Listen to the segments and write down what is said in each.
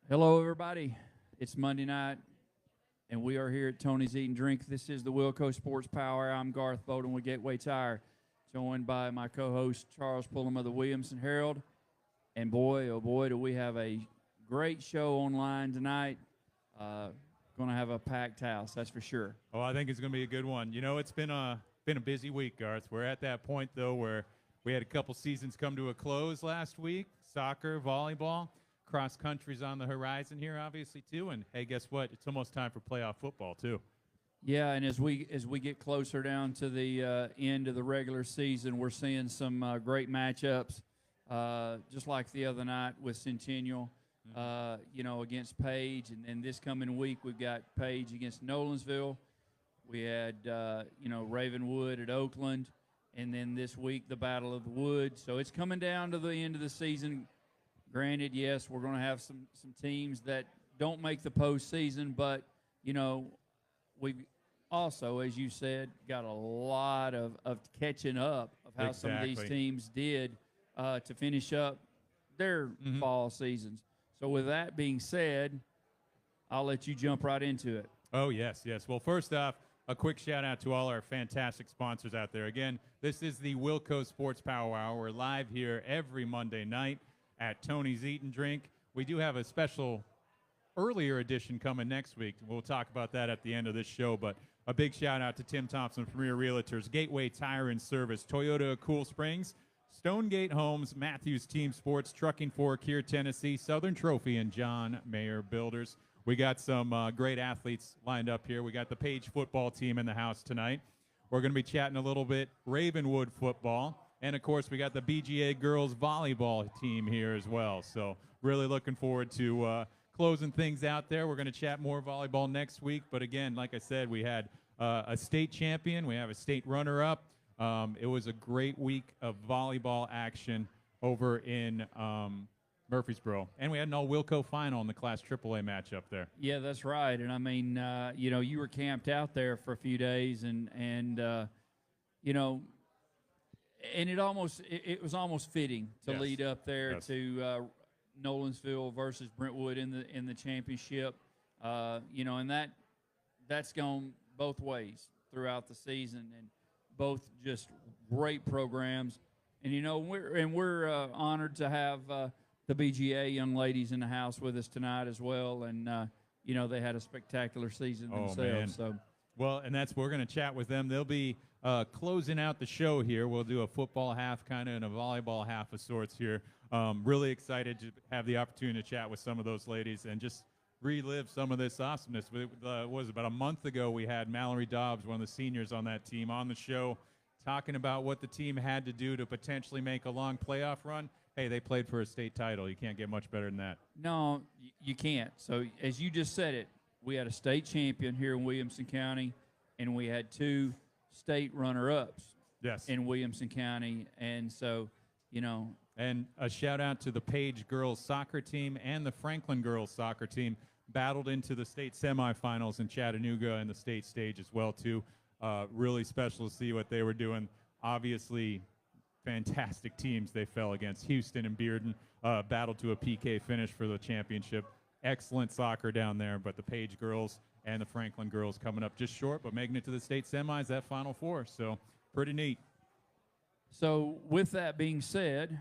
Hello, everybody. It's Monday night, and we are here at Tony's Eat and Drink. This is the WillCo Sports Power Hour. I'm Garth Bowden with Gateway Tire, joined by my co-host Charles Pullum of the Williamson Herald. And boy, oh boy, do we have a great show online tonight. Going to have a packed house, that's for sure. Oh, I think it's going to be a good one. You know, it's been a busy week, Garth. We're at that point though where we had a couple seasons come to a close last week. Soccer, volleyball, cross country's on the horizon here, obviously too. And hey, guess what? It's almost time for playoff football too. Yeah, and as we get closer down to the end of the regular season, we're seeing some great matchups, just like the other night with Centennial. Against Page, and then this coming week we've got Page against Nolensville. We had, Ravenwood at Oakland, and then this week the Battle of the Woods. So it's coming down to the end of the season. Granted, yes, we're going to have some teams that don't make the postseason, but, we've also, as you said, got a lot of catching up of how some of these teams did to finish up their fall seasons. So with that being said, I'll let you jump right into it. Oh, yes. Well, first off, a quick shout-out to all our fantastic sponsors out there. Again, this is the WillCo Sports Power Hour. We're live here every Monday night at Tony's Eat and Drink. We do have a special earlier edition coming next week. We'll talk about that at the end of this show, but a big shout-out to Tim Thompson, Premier Realtors, Gateway Tire and Service, Toyota of Cool Springs, Stonegate Homes, Matthews Team Sports, Trucking Fork here, Tennessee, Southern Trophy, and John Mayer Builders. We got some great athletes lined up here. We got the Page football team in the house tonight. We're going to be chatting a little bit Ravenwood football. And, of course, we got the BGA girls volleyball team here as well. So really looking forward to closing things out there. We're going to chat more volleyball next week. But, again, like I said, we had a state champion. We have a state runner-up. It was a great week of volleyball action over in Murfreesboro. And we had an all-Wilco final in the Class AAA matchup there. Yeah, that's right. And, I mean, you were camped out there for a few days, and it was almost fitting to lead up there to Nolensville versus Brentwood in the championship. And that's gone both ways throughout the season, and both just great programs. And we're honored to have the BGA young ladies in the house with us tonight as well. And they had a spectacular season themselves. Man. So. Well, and we're going to chat with them. They'll be closing out the show here. We'll do a football half kind of and a volleyball half of sorts here. Really excited to have the opportunity to chat with some of those ladies and just relive some of this awesomeness. About a month ago we had Mallory Dobbs, one of the seniors on that team, on the show talking about what the team had to do to potentially make a long playoff run. Hey, they played for a state title. You can't get much better than that. No, you can't. So as you just said it, we had a state champion here in Williamson County, and we had two state runner-ups in Williamson County. And so, And a shout-out to the Page girls soccer team and the Franklin girls soccer team. Battled into the state semifinals in Chattanooga and the state stage as well, too. Really special to see what they were doing. Obviously, fantastic teams they fell against. Houston and Bearden battled to a PK finish for the championship. Excellent soccer down there, but the Page girls and the Franklin girls coming up just short, but making it to the state semis, that Final Four. So pretty neat. So with that being said,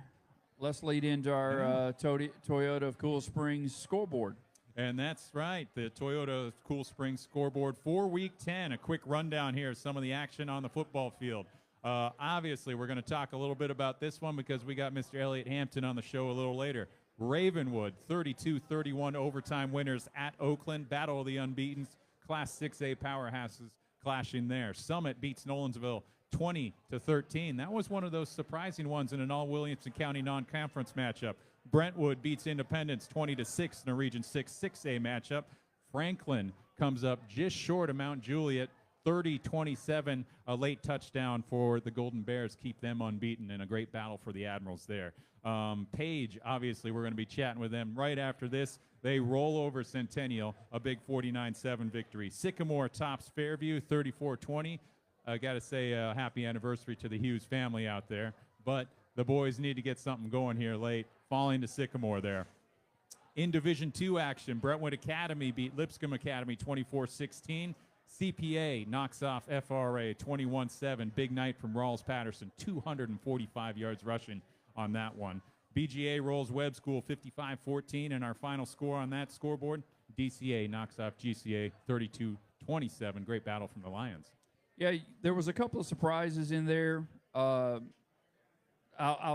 let's lead into our Toyota of Cool Springs scoreboard. And that's right, the Toyota of Cool Springs scoreboard for Week 10. A quick rundown here of some of the action on the football field. Obviously, we're going to talk a little bit about this one because we got Mr. Elliot Hampton on the show a little later. Ravenwood, 32-31 overtime winners at Oakland. Battle of the Unbeatens. Class 6A powerhouses clashing there. Summit beats Nolensville 20-13. That was one of those surprising ones in an all-Williamson County non-conference matchup. Brentwood beats Independence 20-6 in a Region 6 6A matchup. Franklin comes up just short of Mount Juliet, 30-27, a late touchdown for the Golden Bears, keep them unbeaten, and a great battle for the Admirals there. Page, obviously, we're going to be chatting with them right after this. They roll over Centennial, a big 49-7 victory. Sycamore tops Fairview, 34-20. I got to say happy anniversary to the Hughes family out there. But the boys need to get something going here late, falling to Sycamore there. In Division II action, Brentwood Academy beat Lipscomb Academy 24-16. CPA knocks off FRA 21-7. Big night from Rawls-Patterson, 245 yards rushing on that one. BGA rolls Webb School 55-14, and our final score on that scoreboard, DCA knocks off GCA 32-27. Great battle from the Lions. Yeah, there was a couple of surprises in there. I'll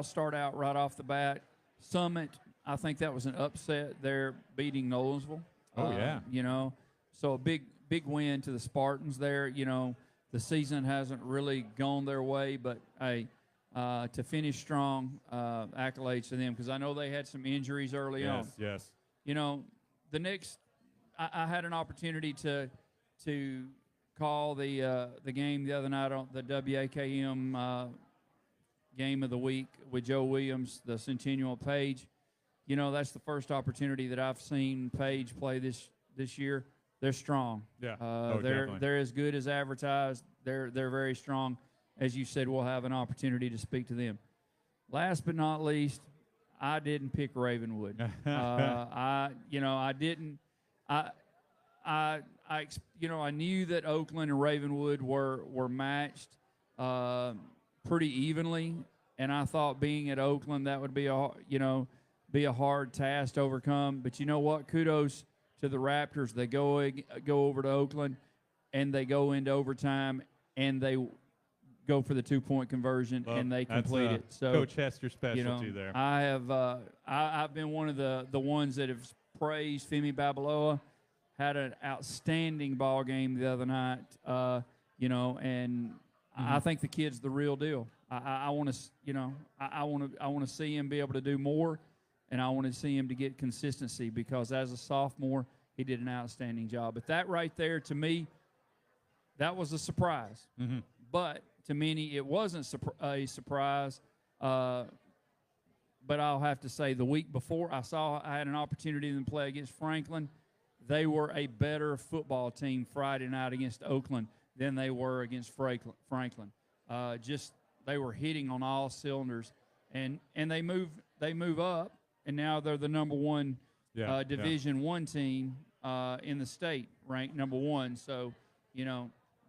start out right off the bat. Summit, I think that was an upset there, beating Nolensville. Oh, yeah. You know, so a big win to the Spartans there. You know, the season hasn't really gone their way, but, hey, to finish strong, accolades to them, because I know they had some injuries early on. Yes. You know, the next I had an opportunity to call the game the other night on the WAKM game of the week with Joe Williams, the Centennial Page. You know, that's the first opportunity that I've seen Page play this year. They're strong. Yeah. They're as good as advertised. They're very strong. As you said, we'll have an opportunity to speak to them. Last but not least, I didn't pick Ravenwood. I knew that Oakland and Ravenwood were matched pretty evenly, and I thought being at Oakland that would be a hard task to overcome. But you know what? Kudos to the Raptors. They go over to Oakland, and they go into overtime, and they go for the 2-point conversion, and they complete it. So Coach Hester's specialty there. I have I've been one of the ones that have praised Femi Babaloa. Had an outstanding ball game the other night, and I think the kid's the real deal. I want to see him be able to do more, and I want to see him to get consistency, because as a sophomore, he did an outstanding job. But that right there, to me, that was a surprise. Mm-hmm. But to many, it wasn't a surprise. But I'll have to say, the week before, I had an opportunity to play against Franklin. They were a better football team Friday night against Oakland than they were against Franklin. They were hitting on all cylinders, and they move up, and now they're the number one Division I team in the state, ranked number 1. So,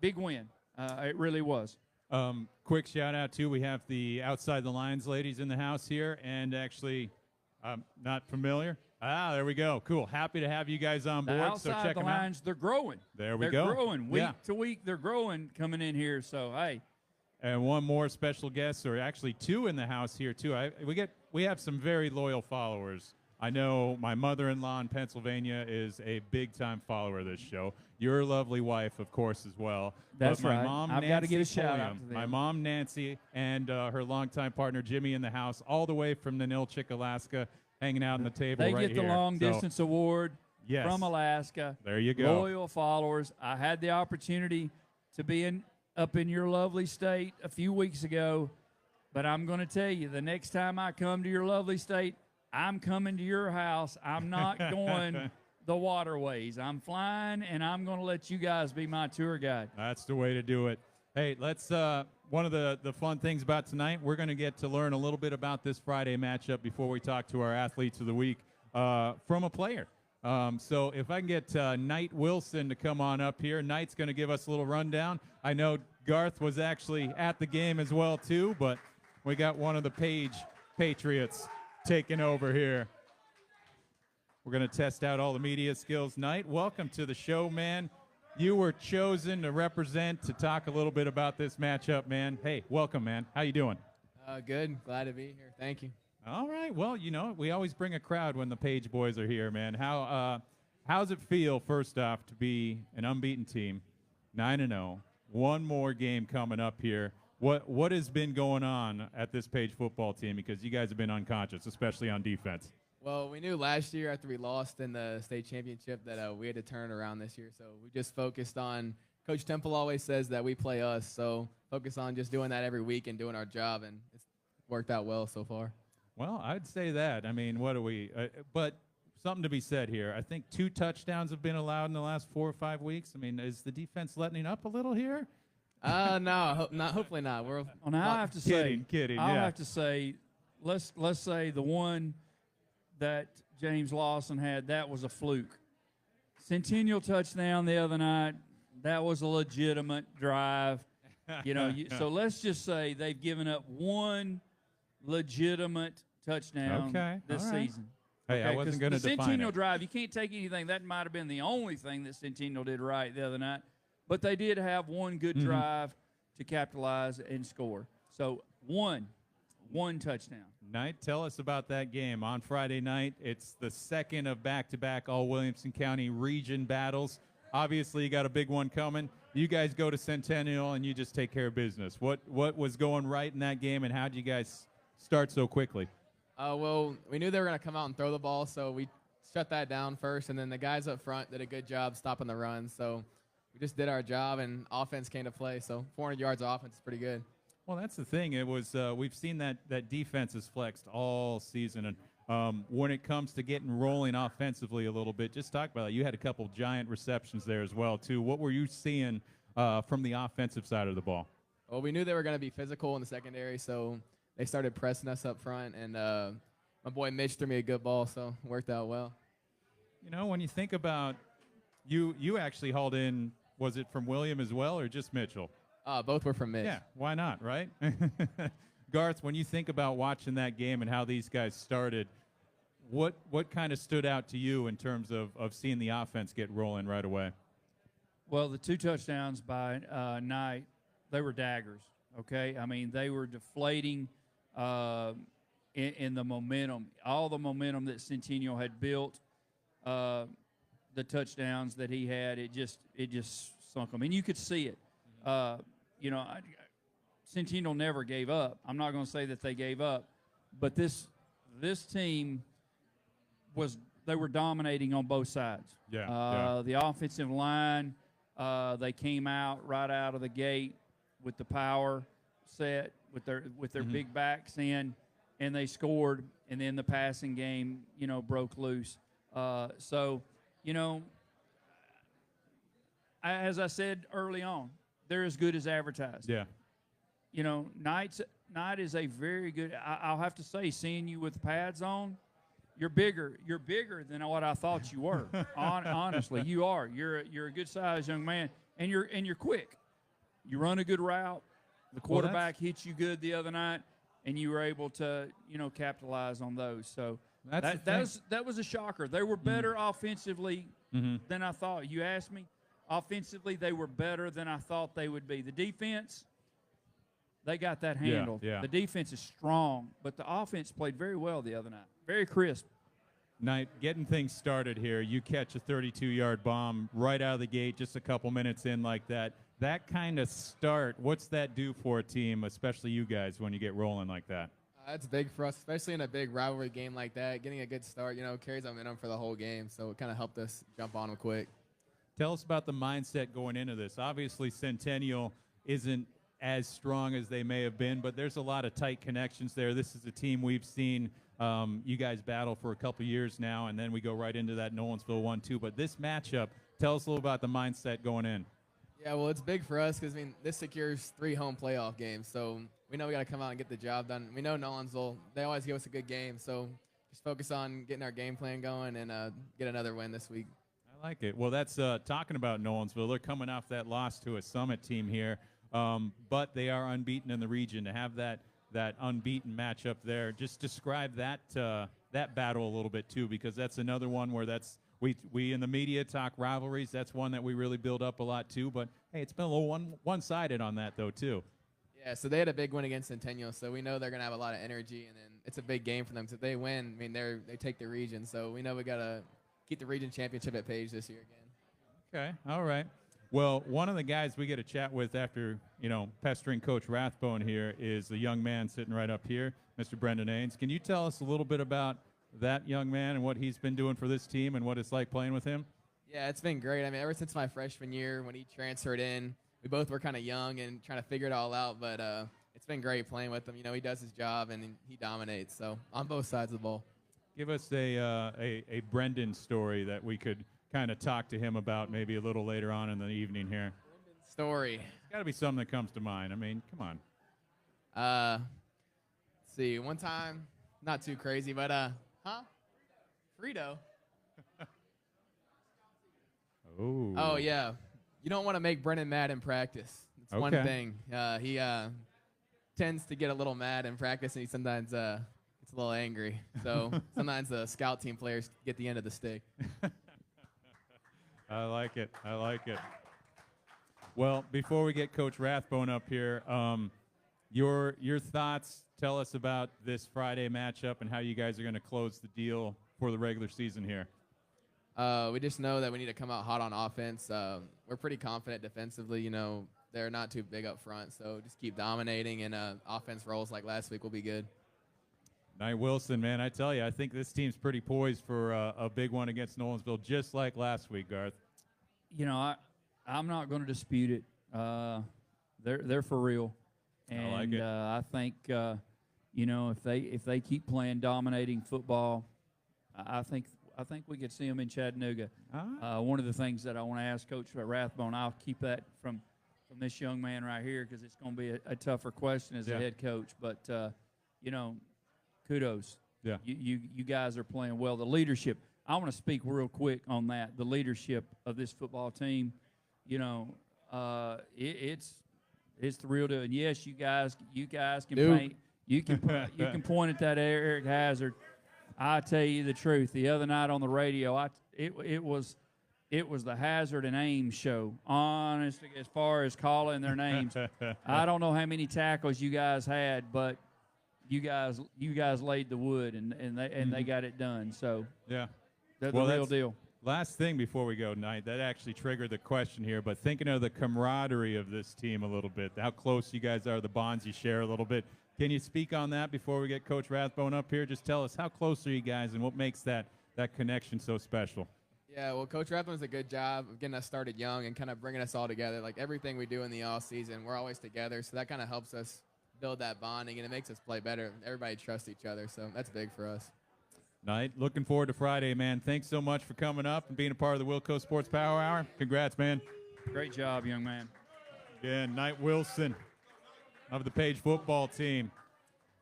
big win. It really was. Quick shout out too. We have the Outside the Lines ladies in the house here, and actually, not familiar. There we go. Cool. Happy to have you guys on board. Outside so check the them Lines, out. they're growing. There we They're go. growing week to week. They're growing coming in here. So hey. And one more special guest, or actually 2 in the house here too. We have some very loyal followers. I know my mother-in-law in Pennsylvania is a big-time follower of this show. Your lovely wife, of course, as well. That's but my right. Mom, I've got to give a shout out to them. My mom, Nancy, and her longtime partner, Jimmy, in the house, all the way from Ninilchik, Alaska, hanging out on the table They right get the here. long-distance award Yes. from Alaska. There you go. Loyal followers. I had the opportunity to be up in your lovely state a few weeks ago, but I'm going to tell you, the next time I come to your lovely state, I'm coming to your house. I'm not going the waterways. I'm flying, and I'm going to let you guys be my tour guide. That's the way to do it. Hey, let's one of the fun things about tonight, we're going to get to learn a little bit about this Friday matchup before we talk to our athletes of the week from a player. So if I can get Knight Wilson to come on up here. Knight's going to give us a little rundown. I know Garth was actually at the game as well, too, but we got one of the Page Patriots taking over here. We're going to test out all the media skills. Knight, welcome to the show, man. You were chosen to represent, to talk a little bit about this matchup, man. Hey, welcome, man. How you doing? Good. Glad to be here. Thank you. All right. Well, we always bring a crowd when the Page boys are here, man. How's it feel, first off, to be an unbeaten team, 9-0, one more game coming up here? What has been going on at this Page football team? Because you guys have been unconscious, especially on defense. Well, we knew last year after we lost in the state championship that we had to turn around this year. So we just focused on – Coach Temple always says that we play us. So focus on just doing that every week and doing our job, and it's worked out well so far. Well, I'd say that. I mean, what do we but something to be said here. I think 2 touchdowns have been allowed in the last 4 or 5 weeks. I mean, is the defense letting up a little here? No, hopefully not. Well, now I have to say, kidding. I'll have to say, let's say the one that James Lawson had, that was a fluke. Centennial touchdown the other night, that was a legitimate drive. So let's just say they've given up one legitimate touchdown this season. Hey, I wasn't going to define it. The Centennial drive, you can't take anything. That might have been the only thing that Centennial did right the other night. But they did have one good drive to capitalize and score. So one touchdown. Knight, tell us about that game on Friday night. It's the second of back-to-back all-Williamson County region battles. Obviously, you got a big one coming. You guys go to Centennial, and you just take care of business. What was going right in that game, and how did you guys start so quickly? Well, we knew they were going to come out and throw the ball, so we shut that down first, and then the guys up front did a good job stopping the run. So we just did our job, and offense came to play. So 400 yards of offense is pretty good. Well, that's the thing. It was we've seen that defense is flexed all season, and when it comes to getting rolling offensively a little bit, just talk about it. You had a couple giant receptions there as well, too. What were you seeing from the offensive side of the ball? Well, we knew they were going to be physical in the secondary, so they started pressing us up front, and my boy Mitch threw me a good ball, so it worked out well. When you think about you actually hauled in, was it from William as well or just Mitchell? Both were from Mitch. Yeah, why not, right? Garth, when you think about watching that game and how these guys started, what kind of stood out to you in terms of seeing the offense get rolling right away? Well, the two touchdowns by Knight, they were daggers, okay? I mean, they were deflating in the momentum. All the momentum that Centennial had built, the touchdowns that he had, it just sunk them. And you could see it. Centennial never gave up. I'm not going to say that they gave up, but this team they were dominating on both sides. The offensive line, they came out right out of the gate with the power set with their big backs in, and they scored. And then the passing game, broke loose. As I said early on, they're as good as advertised. Yeah. Knight is a very good. I'll have to say, seeing you with pads on, you're bigger. You're bigger than what I thought you were. Honestly, you are. You're a good sized young man, and you're quick. You run a good route. The quarterback hit you good the other night, and you were able to capitalize on those. So that was a shocker. They were better offensively than I thought. You asked me. Offensively, they were better than I thought they would be. The defense, they got that handled. Yeah. The defense is strong, but the offense played very well the other night. Very crisp. Knight, getting things started here. You catch a 32-yard bomb right out of the gate, just a couple minutes in like that. That kind of start, what's that do for a team, especially you guys, when you get rolling like that? That's big for us, especially in a big rivalry game like that. Getting a good start, carries momentum for the whole game, so it kind of helped us jump on them quick. Tell us about the mindset going into this. Obviously, Centennial isn't as strong as they may have been, but there's a lot of tight connections there. This is a team we've seen you guys battle for a couple years now, and then we go right into that Nolensville one, too. But this matchup, tell us a little about the mindset going in. Yeah, well, it's big for us because, this secures 3 home playoff games. So we know we got to come out and get the job done. We know Nolensville, they always give us a good game. So just focus on getting our game plan going and get another win this week. I like it. Well, that's talking about Nolensville. They're coming off that loss to a Summit team here, but they are unbeaten in the region. To have that unbeaten matchup there, just describe that battle a little bit too, because that's another one where we in the media talk rivalries. That's one that we really build up a lot too. But hey, it's been a little one-sided on that though too. Yeah, so they had a big win against Centennial, so we know they're gonna have a lot of energy, and then it's a big game for them. So if they win, they take the region. So we know we gotta keep the region championship at Page this year again. Okay, all right. Well, one of the guys we get a chat with after, pestering Coach Rathbone here is a young man sitting right up here, Mr. Brenden Ains. Can you tell us a little bit about that young man and what he's been doing for this team and what it's like playing with him? Yeah, it's been great. Ever since my freshman year when he transferred in, we both were kind of young and trying to figure it all out, but it's been great playing with him. He does his job and he dominates, so on both sides of the ball. Give us a Brenden story that we could kind of talk to him about maybe a little later on in the evening here. Brenden story. It's got to be something that comes to mind. I mean, come on. Let's see. One time, not too crazy, but Frito. Oh. Oh, yeah. You don't want to make Brenden mad in practice. It's one Okay. thing. He tends to get a little mad in practice, and he sometimes gets a little angry. So sometimes the scout team players get the end of the stick. I like it. I like it. Well, before we get Coach Rathbone up here, your thoughts. Tell us about this Friday matchup and how you guys are going to close the deal for the regular season here. We just know that we need to come out hot on offense. We're pretty confident defensively. You know, they're not too big up front, so just keep dominating, and offense rolls like last week will be good. Knight Wilson, man, I tell you, I think this team's pretty poised for a big one against Nolensville, just like last week, Garth. You know, I'm not going to dispute it. They're for real, and I like it. I think you know, if they keep playing dominating football, I think we could see them in Chattanooga. One of the things that I want to ask Coach Rathbone, I'll keep that from this young man right here because it's going to be a tougher question as a head coach. But you know, kudos. Yeah. You guys are playing well. The leadership. I want to speak real quick on that. The leadership of this football team. You know, it's the real deal. And yes, you guys can paint. You can point at that Eric Hazard. I tell you the truth. The other night on the radio, it was the Hazard and Ames show. Honestly, as far as calling their names, I don't know how many tackles you guys had, but you guys laid the wood and they got it done. So yeah, they're the real deal. Last thing before we go, Knight, that actually triggered the question here, but thinking of the camaraderie of this team a little bit, how close you guys are, the bonds you share a little bit. Can you speak on that before we get Coach Rathbone up here? Just tell us how close are you guys and what makes that connection so special? Yeah, well, Coach Rathbone does a good job of getting us started young and kind of bringing us all together. Like everything we do in the off season, we're always together, so that kind of helps us build that bonding, and it makes us play better. Everybody trusts each other, so that's big for us. Knight, looking forward to Friday, man. Thanks so much for coming up and being a part of the WillCo Sports Power Hour. Congrats, man. Great job, young man. Again, Knight Wilson of the Page football team.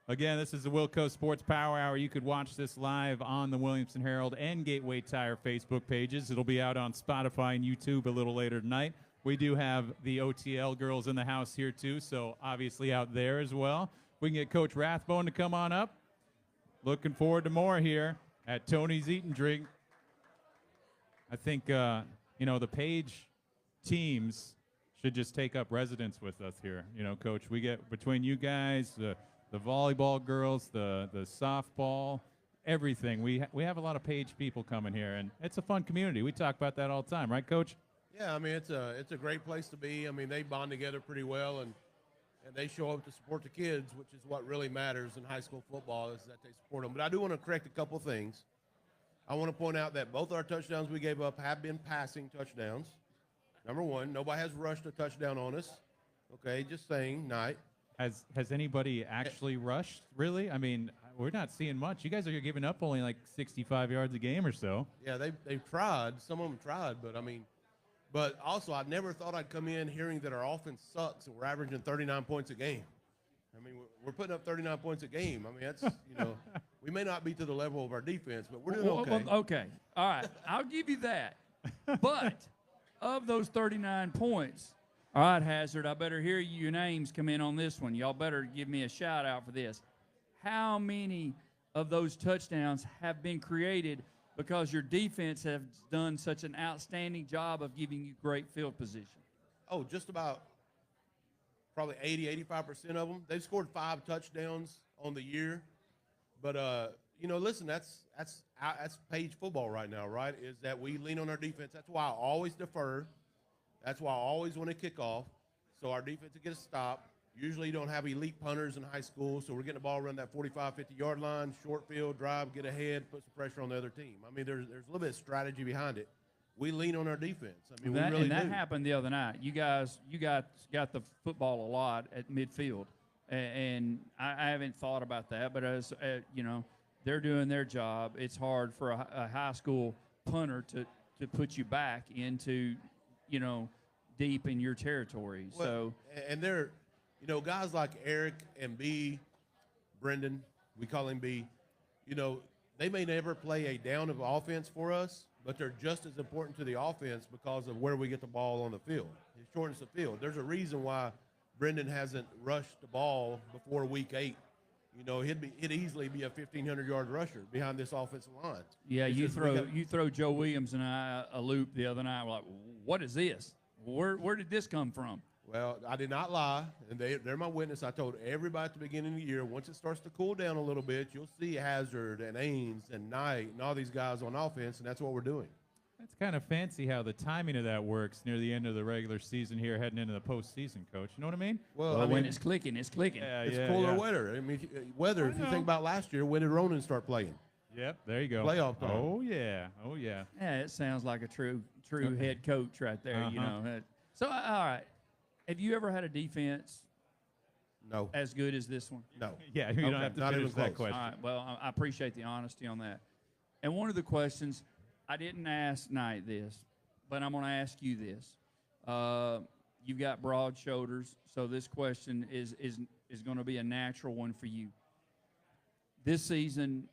Again, this is the WillCo Sports Power Hour. You could watch this live on the Williamson Herald and Gateway Tire Facebook pages. It'll be out on Spotify and YouTube a little later tonight. We do have the OTL girls in the house here, too, so obviously out there as well. We can get Coach Rathbone to come on up. Looking forward to more here at Tony's Eat and Drink. I think, you know, the Page teams should just take up residence with us here. You know, Coach, we get between you guys, the volleyball girls, the softball, everything. We have a lot of Page people coming here, and it's a fun community. We talk about that all the time, right, Coach? Yeah, I mean, it's a great place to be. I mean, they bond together pretty well, and they show up to support the kids, which is what really matters in high school football, is that they support them. But I do want to correct a couple things. I want to point out that both our touchdowns we gave up have been passing touchdowns. Number one, nobody has rushed a touchdown on us. Okay, just saying, Knight. Has anybody actually rushed, really? I mean, we're not seeing much. You guys are giving up only like 65 yards a game or so. Yeah, they've tried. Some of them tried, but I mean, but also I never thought I'd come in hearing that our offense sucks and we're averaging 39 points a game. I mean, we're putting up 39 points a game. I mean, that's, you know, we may not be to the level of our defense, but we're doing okay. Okay. All right. I'll give you that. But of those 39 points, all right, Hazard, I better hear your names come in on this one. Y'all better give me a shout out for this. How many of those touchdowns have been created because your defense has done such an outstanding job of giving you great field position? Oh, just about probably 85% of them. They've scored 5 touchdowns on the year. But, you know, listen, that's Page football right now, right, is that we lean on our defense. That's why I always defer. That's why I always want to kick off. So our defense will get a stop. Usually you don't have elite punters in high school, so we're getting the ball around that 45, 50-yard line, short field, drive, get ahead, put some pressure on the other team. I mean, there's a little bit of strategy behind it. We lean on our defense. I mean, we really do. That happened the other night. You guys got the football a lot at midfield, and I haven't thought about that. But as you know, they're doing their job. It's hard for a high school punter to put you back into, you know, deep in your territory. Well, so and they're, you know, guys like Eric and B, Brenden, we call him B, you know, they may never play a down of offense for us, but they're just as important to the offense because of where we get the ball on the field. It shortens the field. There's a reason why Brenden hasn't rushed the ball before week 8. You know, he'd easily be a 1,500-yard rusher behind this offensive line. Yeah, It's you just throw Joe Williams and I a loop the other night. We're like, what is this? Where did this come from? Well, I did not lie, and they're my witness. I told everybody at the beginning of the year, once it starts to cool down a little bit, you'll see Hazard and Ames and Knight and all these guys on offense, and that's what we're doing. That's kind of fancy how the timing of that works near the end of the regular season here, heading into the postseason, Coach. You know what I mean? Well, When it's clicking, it's clicking. Yeah, it's yeah, cooler yeah. weather. I mean, weather. If you think about last year, when did Ronan start playing? Yep, there you go. Playoff time. Oh, yeah. Oh, yeah. Yeah, it sounds like a true head coach right there. You know. So all right, have you ever had a defense No. as good as this one? No. Yeah, you don't have to not finish even that close. question. All right. Well, I appreciate the honesty on that. And one of the questions, I didn't ask Knight this, but I'm going to ask you this. You've got broad shoulders, so this question is going to be a natural one for you. This season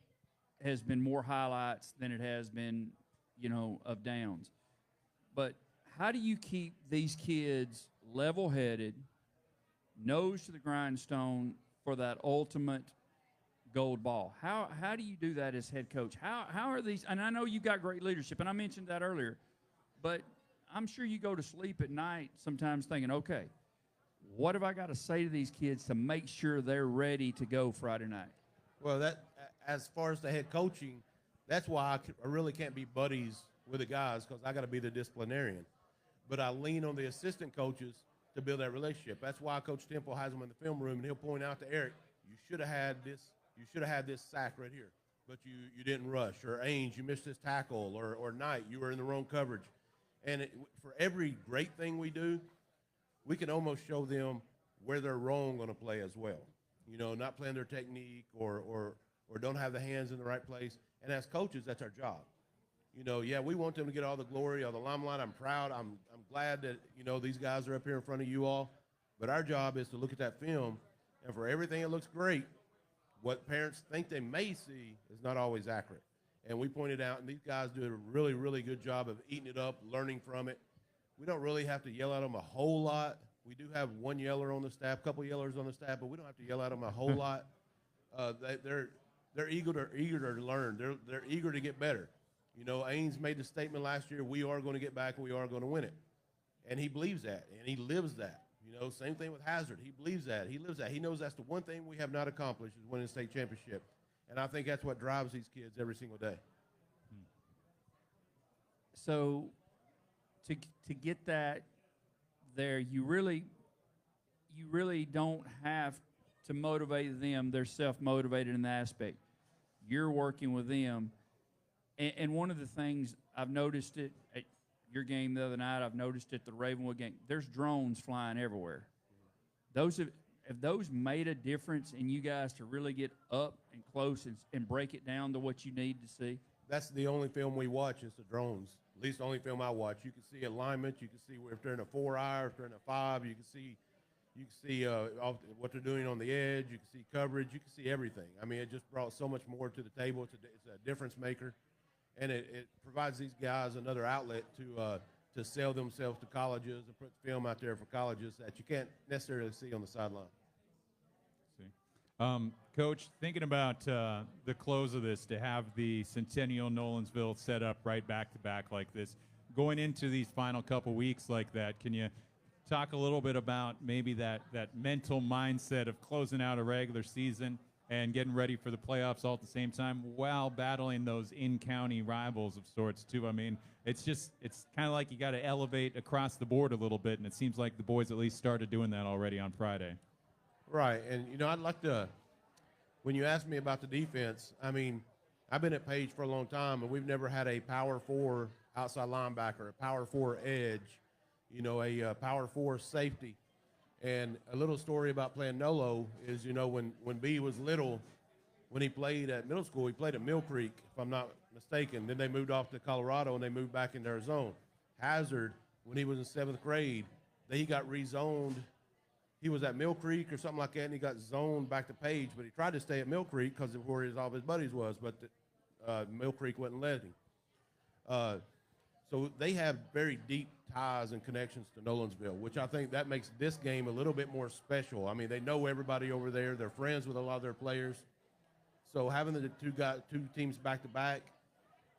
has been more highlights than it has been, of downs. But how do you keep these kids level-headed, nose to the grindstone for that ultimate gold ball? How do you do that as head coach? How are these? And I know you've got great leadership, and I mentioned that earlier, but I'm sure you go to sleep at night sometimes thinking, okay, what have I got to say to these kids to make sure they're ready to go Friday night? Well, as far as the head coaching, that's why I really can't be buddies with the guys, because I got to be the disciplinarian. But I lean on the assistant coaches to build that relationship. That's why Coach Temple has them in the film room, and he'll point out to Eric, you should have had this. You should have had this sack right here, but you didn't rush. Or Ainge, you missed this tackle. Or Knight, you were in the wrong coverage. And for every great thing we do, we can almost show them where they're wrong on a play as well. Not playing their technique or don't have the hands in the right place. And as coaches, that's our job. We want them to get all the glory, all the limelight. I'm proud. I'm glad that, these guys are up here in front of you all. But our job is to look at that film, and for everything that looks great, what parents think they may see is not always accurate. And we pointed out, and these guys do a really, really good job of eating it up, learning from it. We don't really have to yell at them a whole lot. We do have one yeller on the staff, a couple yellers on the staff, but we don't have to yell at them a whole lot. They're eager to learn. They're eager to get better. Ains made the statement last year, we are going to get back and we are going to win it. And he believes that, and he lives that. Same thing with Hazard. He believes that. He lives that. He knows that's the one thing we have not accomplished is winning a state championship. And I think that's what drives these kids every single day. So to get that there, you really don't have to motivate them. They're self-motivated in that aspect. You're working with them. And one of the things I've noticed it at your game the other night, I've noticed at the Ravenwood game, there's drones flying everywhere. Have those made a difference in you guys to really get up and close and break it down to what you need to see? That's the only film we watch is the drones. At least the only film I watch. You can see alignment. You can see if they're in a 4-eye, if they're in a 5. You can see what they're doing on the edge. You can see coverage. You can see everything. I mean, it just brought so much more to the table. It's a difference maker, and it provides these guys another outlet to sell themselves to colleges and put film out there for colleges that you can't necessarily see on the sideline. Coach, thinking about the close of this, to have the Centennial Nolensville set up right back-to-back like this, going into these final couple weeks like that, can you talk a little bit about maybe that mental mindset of closing out a regular season and getting ready for the playoffs all at the same time while battling those in-county rivals of sorts too? I mean, it's kind of like you got to elevate across the board a little bit, and it seems like the boys at least started doing that already on Friday. Right, and I'd like to, when you ask me about the defense, I mean, I've been at Page for a long time, and we've never had a power 4 outside linebacker, a power 4 edge, a power 4 safety. And a little story about playing Nolo is, when B was little, when he played at middle school, he played at Mill Creek, if I'm not mistaken. Then they moved off to Colorado, and they moved back into Arizona. Hazard, when he was in 7th grade, he got rezoned. He was at Mill Creek or something like that, and he got zoned back to Page. But he tried to stay at Mill Creek because of where all of his buddies was. But Mill Creek wouldn't let him. So they have very deep ties and connections to Nolensville, which I think that makes this game a little bit more special. I mean, they know everybody over there. They're friends with a lot of their players. So having the two teams back-to-back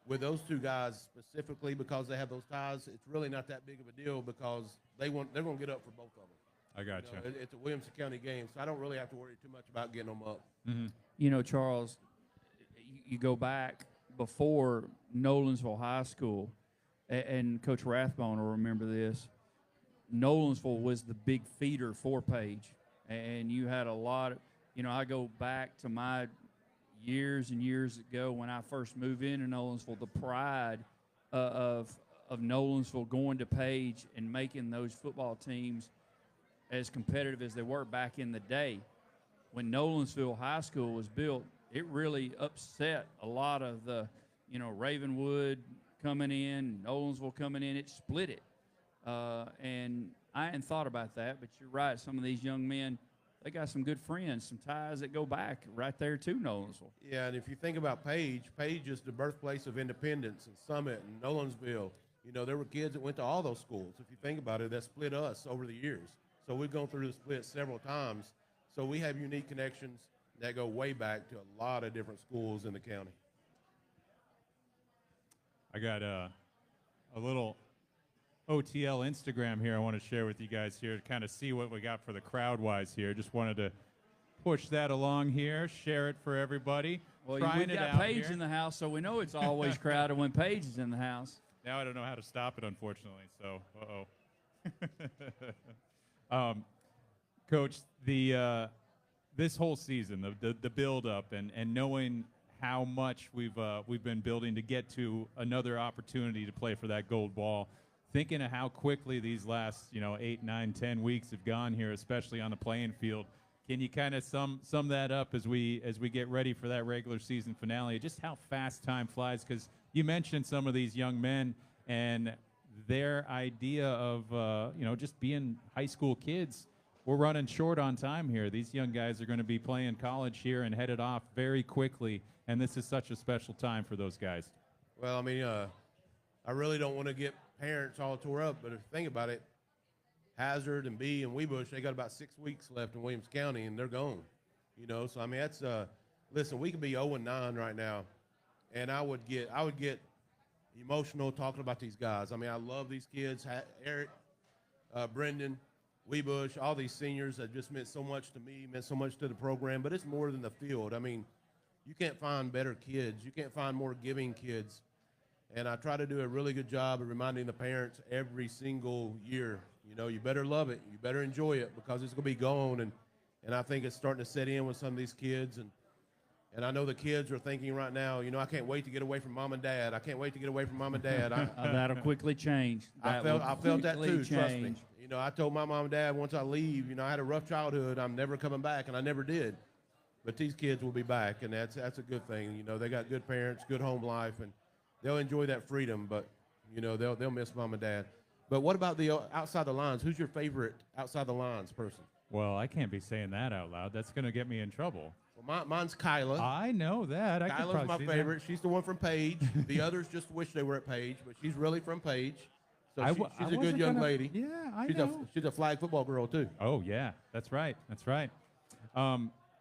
with those two guys specifically because they have those ties, it's really not that big of a deal because they're going to get up for both of them. I got you. It's a Williamson County game, so I don't really have to worry too much about getting them up. Mm-hmm. You know, Charles, you go back before Nolensville High School, and Coach Rathbone will remember this. Nolensville was the big feeder for Page, and you had a lot of, I go back to my years and years ago when I first moved into Nolensville, the pride of Nolensville going to Page and making those football teams as competitive as they were back in the day. When Nolensville High School was built, it really upset a lot of the, Ravenwood coming in, Nolensville coming in. It split it. And I hadn't thought about that, but you're right. Some of these young men, they got some good friends, some ties that go back right there to Nolensville. Yeah, and if you think about Page is the birthplace of Independence and Summit and Nolensville. There were kids that went to all those schools. If you think about it, that split us over the years. So we've gone through the split several times. So we have unique connections that go way back to a lot of different schools in the county. I got a little OTL Instagram here I want to share with you guys here to kind of see what we got for the crowd-wise here. Just wanted to push that along here, share it for everybody. Well, Trying we've it got out Paige here. in the house, so we know it's always crowded when Paige is in the house. Now I don't know how to stop it, unfortunately. So, Coach, this whole season, the build-up, and knowing how much we've been building to get to another opportunity to play for that gold ball. Thinking of how quickly these last 8, 9, 10 weeks have gone here, especially on the playing field. Can you kind of sum that up as we get ready for that regular season finale? Just how fast time flies, because you mentioned some of these young men and their idea of just being high school kids. We're running short on time here. These young guys are going to be playing college here and headed off very quickly, and this is such a special time for those guys. Well, I mean, I really don't want to get parents all tore up, but if you think about it, Hazard and B and Weebush, they got about 6 weeks left in Williams County, and they're gone. So I mean, that's listen, we could be 0-9 right now, and I would get emotional talking about these guys. I mean, I love these kids, Eric, Brenden, Weebush, all these seniors that just meant so much to me, meant so much to the program, but it's more than the field. I mean, you can't find better kids. You can't find more giving kids. And I try to do a really good job of reminding the parents every single year, you better love it. You better enjoy it because it's going to be gone. And I think it's starting to set in with some of these kids. And I know the kids are thinking right now, I can't wait to get away from mom and dad. I can't wait to get away from mom and dad. That'll quickly change. I felt that too, trust me. I told my mom and dad once I leave, I had a rough childhood. I'm never coming back, and I never did. But these kids will be back, and that's a good thing. They got good parents, good home life, and they'll enjoy that freedom, but, they'll miss mom and dad. But what about the outside the lines? Who's your favorite outside the lines person? Well, I can't be saying that out loud. That's going to get me in trouble. Well, mine's Kyla. I know that. Kyla's my favorite. She's the one from Page. The others just wish they were at Page, but she's really from Page. So she's a good young lady. Yeah, I know. She's a flag football girl, too. Oh, yeah. That's right. That's right.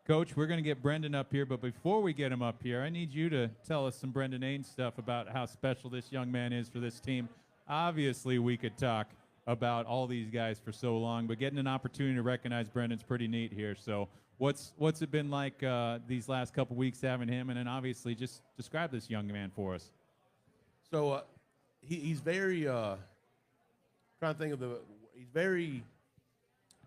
Coach, we're going to get Brenden up here, but before we get him up here, I need you to tell us some Brenden Ains stuff about how special this young man is for this team. Obviously, we could talk about all these guys for so long, but getting an opportunity to recognize Brendan's pretty neat here. So what's it been like these last couple weeks having him, and then obviously just describe this young man for us. So he's very trying to think of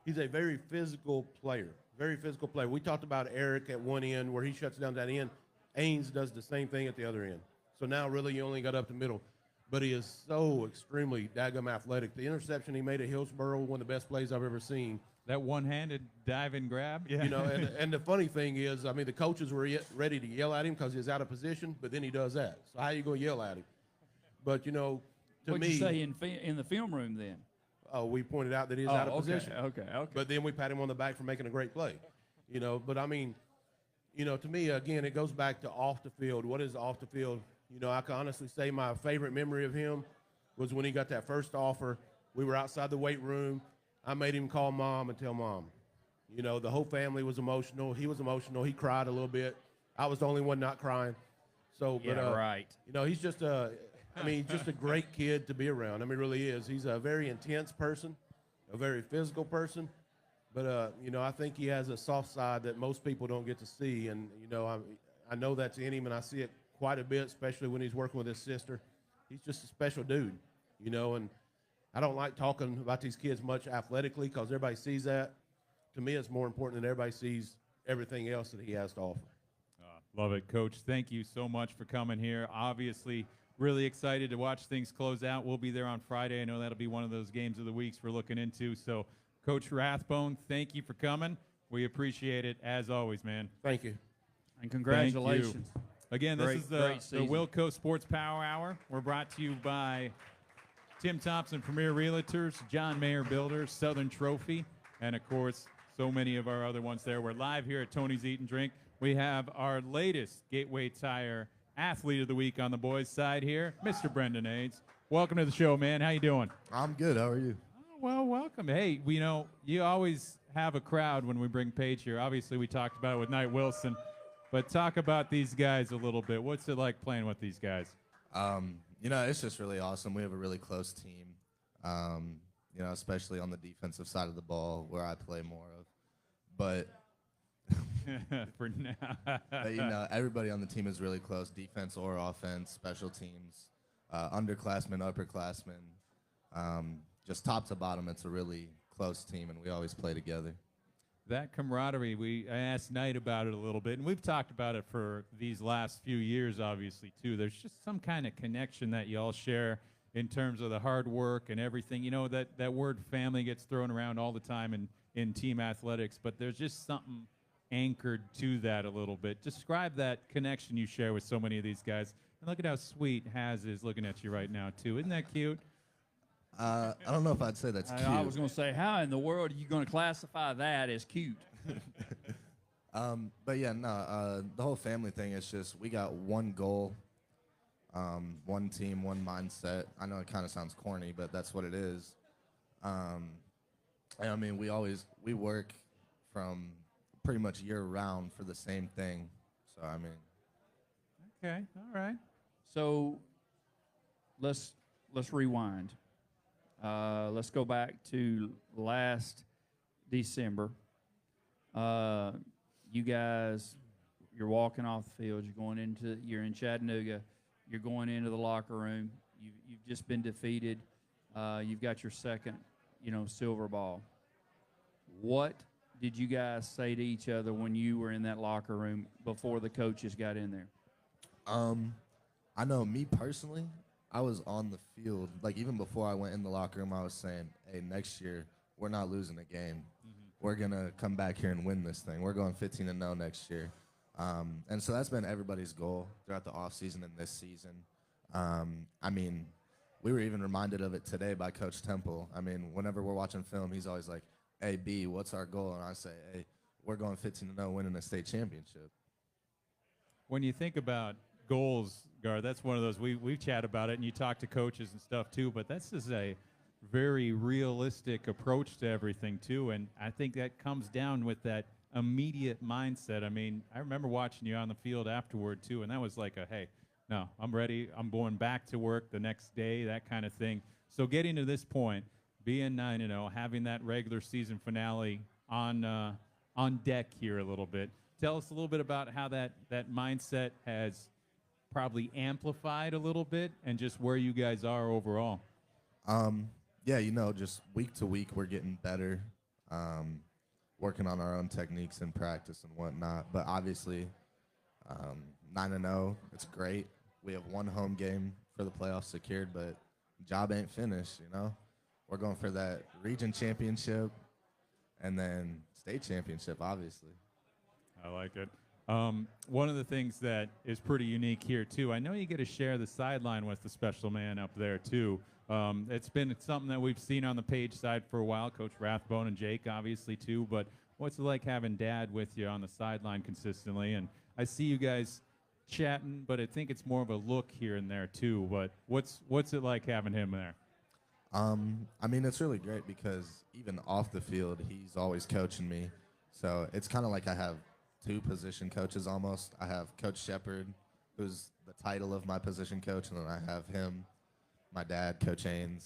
he's a very physical player. Very physical player. We talked about Eric at one end where he shuts down that end. Ains does the same thing at the other end. So now really you only got up the middle. But he is so extremely daggum athletic. The interception he made at Hillsboro, one of the best plays I've ever seen. That one-handed dive and grab. Yeah. And the funny thing is, I mean, the coaches were ready to yell at him because he was out of position, but then he does that. So how you going to yell at him? But, to What'd me. you say in the film room then? Oh, we pointed out that he's out of position. Okay. But then we pat him on the back for making a great play. But I mean, you know, to me, again, it goes back to off the field. What is off the field? You know, I can honestly say my favorite memory of him was when he got that first offer. We were outside the weight room. I made him call Mom and tell Mom. You know, the whole family was emotional. He was emotional. He cried a little bit. I was the only one not crying. So, but, right. You know, he's just just a great kid to be around. I mean, really is. He's a very intense person, a very physical person. But, you know, I think he has a soft side that most people don't get to see. And, you know, I know that's in him, and I see it quite a bit, especially when he's working with his sister. He's just a special dude, you know, and I don't like talking about these kids much athletically because everybody sees that. To me, it's more important that everybody sees everything else that he has to offer. Love it, Coach. Thank you so much for coming here. Obviously, really excited to watch things close out. We'll be there on Friday. I know that'll be one of those games of the weeks we're looking into. So, Coach Rathbone, thank you for coming. We appreciate it, as always, man. Thank you. And congratulations. Thank you. Again, this is the WillCo Sports Power Hour. We're brought to you by Tim Thompson Premier Realtors, John Mayer Builders, Southern Trophy, and, of course, so many of our other ones there. We're live here at Tony's Eat and Drink. We have our latest Gateway Tire Athlete of the Week on the boys' side here, Mr. Brenden Aids. Welcome to the show, man. How you doing? I'm good. How are you? Oh, well, welcome. Hey, you know, you always have a crowd when we bring Paige here. Obviously, we talked about it with Knight Wilson. But talk about these guys a little bit. What's it like playing with these guys? You know, it's just really awesome. We have a really close team, you know, especially on the defensive side of the ball where I play more of. But, For now. but, you know, everybody on the team is really close, defense or offense, special teams, underclassmen, upperclassmen. Just top to bottom, it's a really close team, and we always play together. That camaraderie, I asked Knight about it a little bit, and we've talked about it for these last few years, obviously, too. There's just some kind of connection that you all share in terms of the hard work and everything. You know, that word family gets thrown around all the time in team athletics, but there's just something anchored to that a little bit. Describe that connection you share with so many of these guys. And look at how sweet Haz is looking at you right now, too. Isn't that cute? I don't know if I'd say that's cute. I was going to say, how in the world are you going to classify that as cute? But yeah, no, the whole family thing is just we got one goal, one team, one mindset. I know it kind of sounds corny, but that's what it is. And I mean, we work from pretty much year round for the same thing. So I mean, Okay, all right. So let's rewind. Let's go back to last December. You guys, you're walking off the field. You're in Chattanooga. You're going into the locker room. You've just been defeated. You've got your second, silver ball. What did you guys say to each other when you were in that locker room before the coaches got in there? I know me personally, I was on the field. Like, even before I went in the locker room, I was saying, hey, next year, we're not losing a game. We're going to come back here and win this thing. We're going 15-0 next year. And so that's been everybody's goal throughout the offseason and this season. I mean, we were even reminded of it today by Coach Temple. I mean, whenever we're watching film, he's always like, hey, B, what's our goal? And I say, hey, we're going 15-0, winning a state championship. When you think about goals, Gar, that's one of those, we've chatted about it, and you talk to coaches and stuff too, but this is a very realistic approach to everything too, and I think that comes down with that immediate mindset. I mean, I remember watching you on the field afterward too, and that was like hey, no, I'm ready, I'm going back to work the next day, that kind of thing. So getting to this point, being 9-0, having that regular season finale on deck here a little bit, tell us a little bit about how that mindset has probably amplified a little bit and just where you guys are overall. Yeah, just week to week we're getting better, working on our own techniques in practice and whatnot. But obviously, 9-0, it's great. We have one home game for the playoffs secured, but job ain't finished, We're going for that region championship and then state championship, obviously. I like it. One of the things that is pretty unique here, too, I know you get to share the sideline with the special man up there, too. It's been something that we've seen on the Page side for a while, Coach Rathbone and Jake, obviously, too. But what's it like having Dad with you on the sideline consistently? And I see you guys chatting, but I think it's more of a look here and there too. But what's it like having him there? I mean, it's really great because even off the field, he's always coaching me. So it's kind of like I have two position coaches almost. I have Coach Shepard, who's the title of my position coach, and then I have him, my dad, Coach Ains,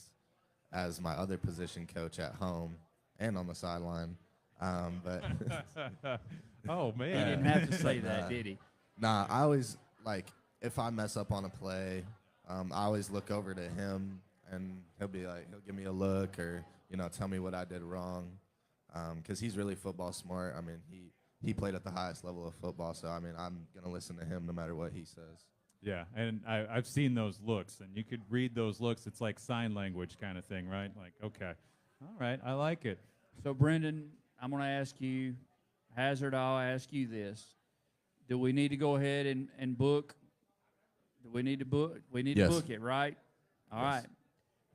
as my other position coach at home and on the sideline. But Oh, He man. didn't have to say that, did he? nah, I always, like, if I mess up on a play, I always look over to him, and he'll give me a look or, tell me what I did wrong. Because he's really football smart. I mean, he played at the highest level of football, so, I mean, I'm going to listen to him no matter what he says. Yeah, and I've seen those looks, and you could read those looks. It's like sign language kind of thing, right? Like, okay, all right, I like it. So, Brenden, I'm going to ask you, Hazard, I'll ask you this. Do we need to go ahead and book? Do we need to book? We need Yes. to book it, right? All Yes. right.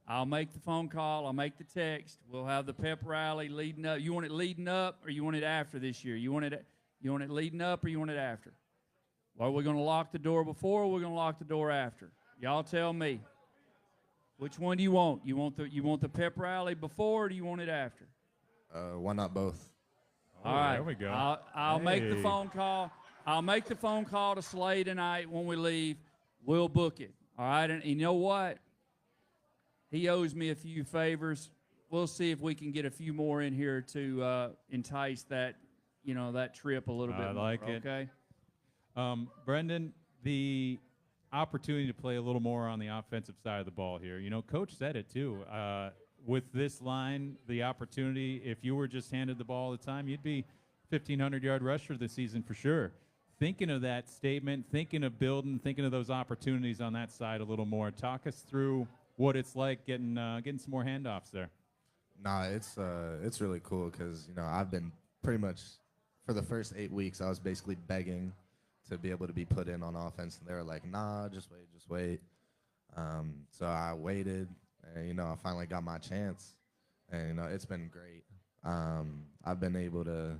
I'll make the phone call. I'll make the text. We'll have the pep rally leading up. You want it leading up or you want it after this year? You want it leading up or you want it after? Well, are we going to lock the door before or we're going to lock the door after? Y'all tell me. Which one do you want? You want the pep rally before or do you want it after? Why not both? Oh, All right. there we go. I'll make the Hey. phone call. I'll make the phone call to Slay tonight when we leave. We'll book it. All right. And you know what? He owes me a few favors. We'll see if we can get a few more in here to entice that trip a little bit I more. like it. Okay. Brenden, the opportunity to play a little more on the offensive side of the ball here. Coach said it too. With this line, the opportunity, if you were just handed the ball all the time, you'd be 1,500-yard rusher this season for sure. Thinking of that statement, thinking of building, thinking of those opportunities on that side a little more. Talk us through what it's like getting some more handoffs there. Nah, it's really cool because I've been pretty much for the first 8 weeks I was basically begging to be able to be put in on offense, and they were like, "Nah, just wait." So I waited, and I finally got my chance, and it's been great. I've been able to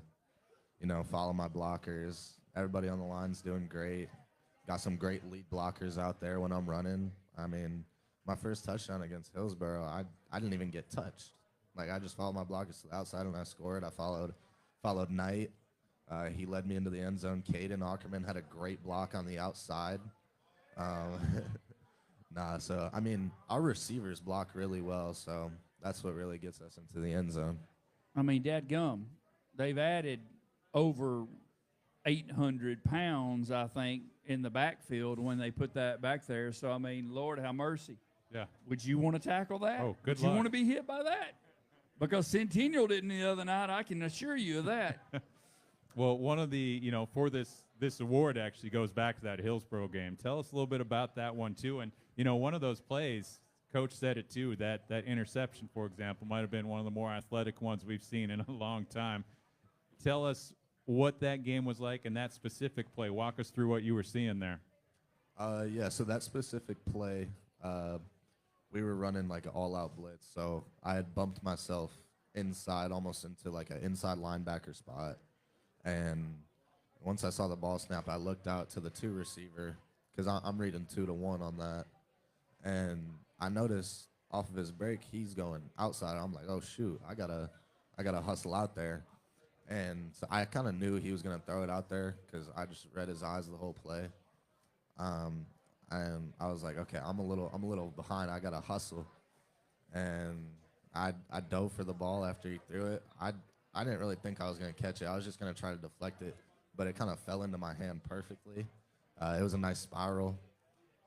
follow my blockers. Everybody on the line's doing great. Got some great lead blockers out there when I'm running. I mean, my first touchdown against Hillsborough, I didn't even get touched. Like, I just followed my blockers to the outside and I scored. I followed Knight. He led me into the end zone. Caden Ackerman had a great block on the outside. So, I mean, our receivers block really well, so that's what really gets us into the end zone. I mean, dadgum, they've added over 800 pounds, I think, in the backfield when they put that back there. So, I mean, Lord have mercy. Yeah. Would you want to tackle that? Oh, good Would you luck. want to be hit by that? Because Centennial didn't the other night. I can assure you of that. Well, one of the, for this award actually goes back to that Hillsborough game. Tell us a little bit about that one, too. And, one of those plays, Coach said it, too, that interception, for example, might have been one of the more athletic ones we've seen in a long time. Tell us what that game was like and that specific play. Walk us through what you were seeing there. Yeah, so that specific play, we were running like an all-out blitz. So I had bumped myself inside, almost into like an inside linebacker spot. And once I saw the ball snap, I looked out to the two receiver because I'm reading 2-1 on that. And I noticed off of his break, he's going outside. I'm like, oh, shoot, I gotta hustle out there. And so I kind of knew he was going to throw it out there because I just read his eyes the whole play. And I was like, okay, I'm a little behind. I got to hustle. And I dove for the ball after he threw it. I didn't really think I was going to catch it. I was just going to try to deflect it, but it kind of fell into my hand perfectly. It was a nice spiral.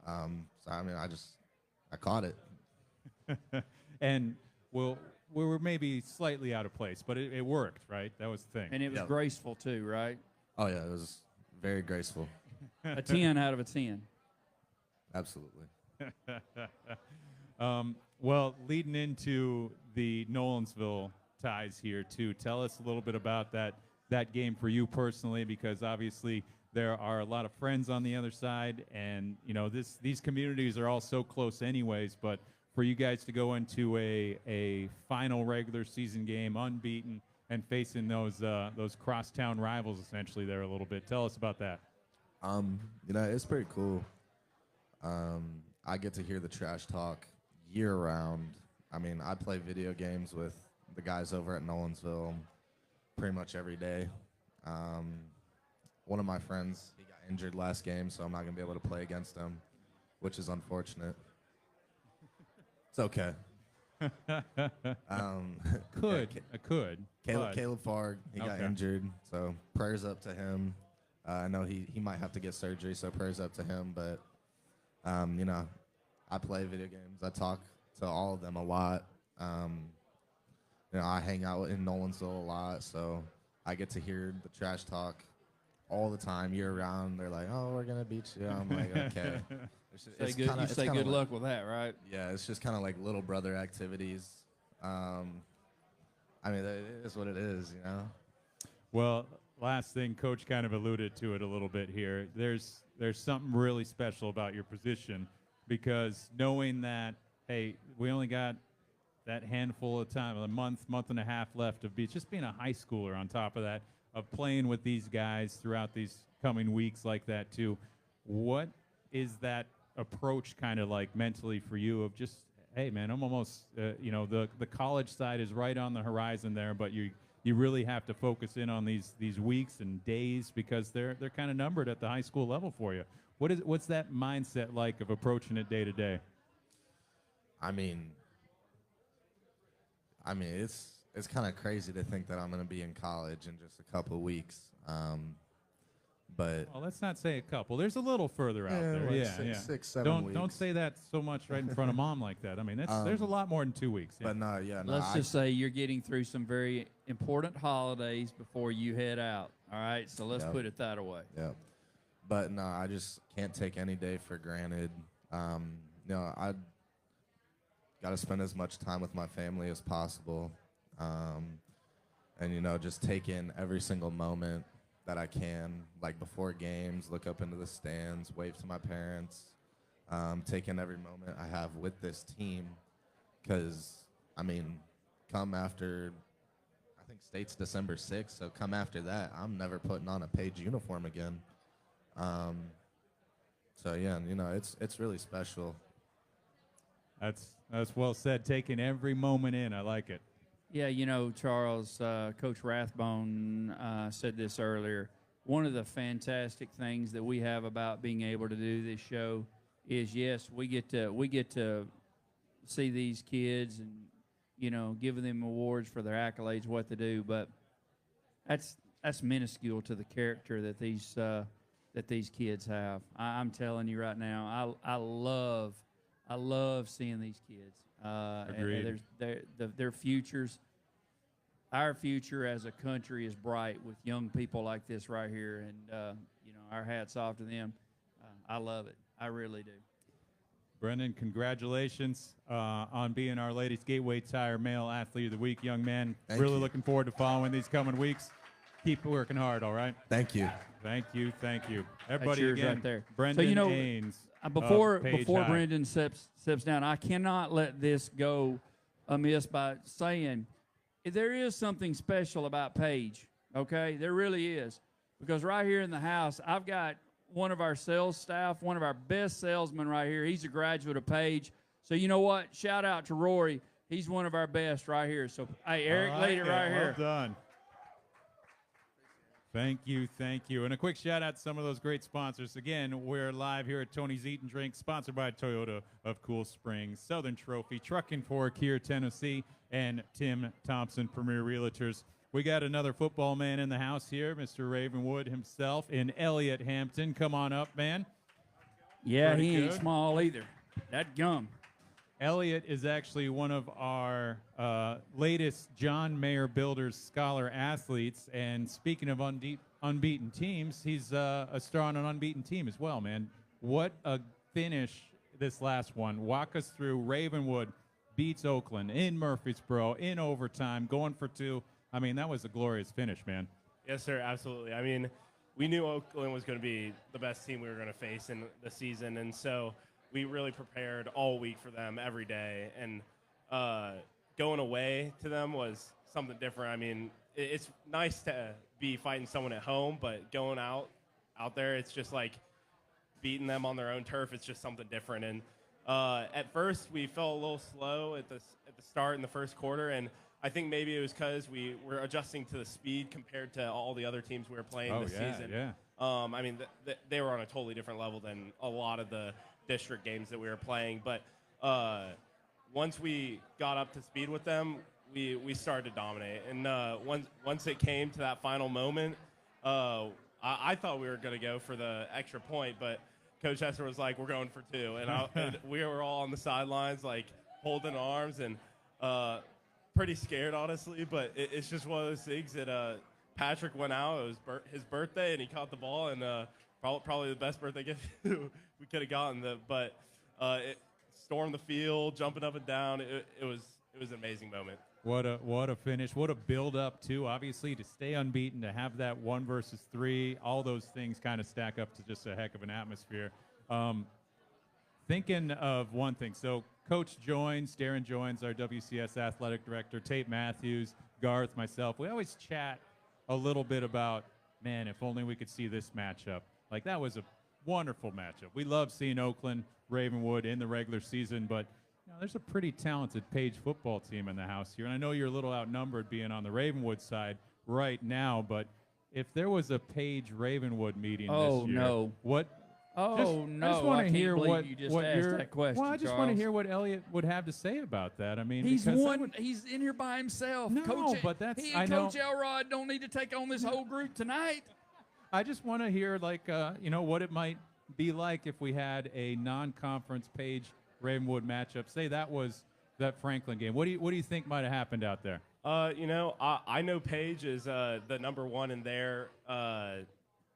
So, I mean, I caught it. And, well, we were maybe slightly out of place, but it worked, right? That was the thing. And it was Yep. graceful, too, right? Oh, yeah, it was very graceful. A 10 out of a 10. Absolutely. Well, leading into the Nolensville ties here, too, tell us a little bit about that game for you personally, because obviously there are a lot of friends on the other side, and, these communities are all so close anyways, but for you guys to go into a final regular season game unbeaten and facing those crosstown rivals essentially there a little bit. Tell us about that. It's pretty cool. I get to hear the trash talk year round. I mean, I play video games with the guys over at Nolensville pretty much every day. One of my friends, he got injured last game, so I'm not going to be able to play against him, which is unfortunate. It's okay. Could. Caleb Farg, he got injured, so prayers up to him. I know he might have to get surgery, so prayers up to him. But, I play video games. I talk to all of them a lot. I hang out in Nolensville a lot, so I get to hear the trash talk all the time, year round. They're like, "Oh, we're gonna beat you." I'm like, "Okay." You say good luck with that, right? Yeah, it's just kind of like little brother activities. I mean, it is what it is, Well, last thing, Coach kind of alluded to it a little bit here. There's something really special about your position, because knowing that, hey, we only got that handful of time, a month and a half left of just being a high schooler on top of that, of playing with these guys throughout these coming weeks like that too. What is that approach kind of like mentally for you of just, hey man, I'm almost, the college side is right on the horizon there, but you really have to focus in on these weeks and days because they're kind of numbered at the high school level for you. What's that mindset like of approaching it day to day? I mean, it's kind of crazy to think that I'm going to be in college in just a couple of weeks. But well, let's not say a couple. There's a little further out there. Like 6, 7 weeks. Don't say that so much right in front of mom like that. I mean, there's a lot more than 2 weeks. But Let's just say you're getting through some very important holidays before you head out. All right, so let's put it that way. Yeah. But no, I just can't take any day for granted. I got to spend as much time with my family as possible, and just take in every single moment that I can, like before games, look up into the stands, wave to my parents, take in every moment I have with this team, because, come after, I think state's December 6th, so come after that, I'm never putting on a Page uniform again. It's really special. That's well said, taking every moment in. I like it. Yeah, Charles, Coach Rathbone said this earlier. One of the fantastic things that we have about being able to do this show is, yes, we get to see these kids and give them awards for their accolades, what they do, but that's minuscule to the character that these kids have. I'm telling you right now, I love seeing these kids. Agreed. Their futures. Our future as a country is bright with young people like this right here, and our hats off to them. I love it. I really do. Brenden, congratulations on being our Ladies Gateway Tire Male Athlete of the Week, young man. Thank really you. Looking forward to following these coming weeks. Keep working hard, all right? Thank you. Thank you. That's Everybody yours again, right there. Brenden So, Haynes. Before Page High. Brenden steps down, I cannot let this go amiss by saying there is something special about Paige, okay? There really is. Because right here in the house, I've got one of our sales staff, one of our best salesmen right here. He's a graduate of Paige. So you know what? Shout out to Rory. He's one of our best right here. So, hey, Eric laid it right here. Well done. Thank you. And a quick shout out to some of those great sponsors. Again, we're live here at Tony's Eat and Drink, sponsored by Toyota of Cool Springs, Southern Trophy, Trucking Fork here, Tennessee, and Tim Thompson, Premier Realtors. We got another football man in the house here, Mr. Ravenwood himself, and Elliot Hampton. Come on up, man. Yeah, Pretty he ain't good. small either. That gum. Elliot is actually one of our latest John Mayer Builders Scholar athletes. And speaking of unbeaten teams, he's a star on an unbeaten team as well, man. What a finish this last one. Walk us through. Ravenwood beats Oakland in Murfreesboro in overtime, going for 2. I mean, that was a glorious finish, man. Yes, sir, absolutely. I mean, we knew Oakland was going to be the best team we were going to face in the season, and so we really prepared all week for them every day. And going away to them was something different. I mean, it's nice to be fighting someone at home, but going out there, it's just like beating them on their own turf. It's just something different. And at first, we felt a little slow at the start in the first quarter, and I think maybe it was because we were adjusting to the speed compared to all the other teams we were playing this season. Yeah. I mean, they were on a totally different level than a lot of the district games that we were playing. But once we got up to speed with them, we started to dominate. And once it came to that final moment, I thought we were going to go for the extra point, but Coach Hester was like, "We're going for 2." And we were all on the sidelines, like, holding arms and pretty scared, honestly. But it's just one of those things that Patrick went out. It was his birthday, and he caught the ball, and probably the best birthday gift we could have gotten. But it stormed the field, jumping up and down. It was an amazing moment. What a finish. What a build-up, too. Obviously, to stay unbeaten, to have that 1 versus 3, all those things kind of stack up to just a heck of an atmosphere. Thinking of one thing. So Coach joins, Darren joins, our WCS athletic director, Tate Matthews, Garth, myself. We always chat a little bit about, man, if only we could see this matchup. Like, that was a wonderful matchup. We love seeing Oakland, Ravenwood in the regular season, but there's a pretty talented Page football team in the house here, and I know you're a little outnumbered being on the Ravenwood side right now, but if there was a Page-Ravenwood meeting this year, no. what? Oh, no. I just want to hear what you just asked that question, Well, I just want to hear what Elliot would have to say about that. I mean, he's in here by himself. No, Coach, but that's he and Coach Elrod don't need to take on this whole group tonight. I just want to hear, like, what it might be like if we had a non-conference Page Ravenwood matchup. Say that was that Franklin game. What do you think might have happened out there? I know Page is the number 1 in their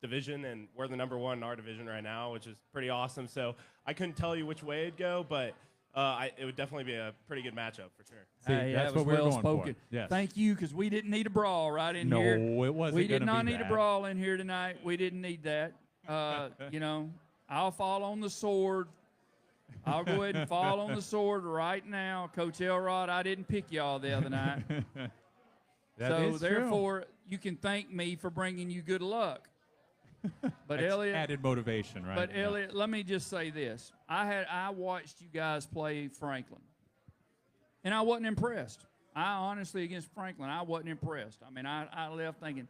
division, and we're the number 1 in our division right now, which is pretty awesome. So I couldn't tell you which way it'd go, but it would definitely be a pretty good matchup for sure. See, that's that was what we're well going spoken. for. Yes. Thank you, because we didn't need a brawl right in here. No, it wasn't. We did not be need that. a brawl in here tonight. We didn't need that. I'll fall on the sword. I'll go ahead and fall on the sword right now. Coach Elrod, I didn't pick y'all the other night. So therefore, you can thank me for bringing you good luck. But That's Elliot, added motivation, right? But Elliot, let me just say this: I watched you guys play Franklin, and I wasn't impressed. I honestly, against Franklin, I wasn't impressed. I mean, I left thinking,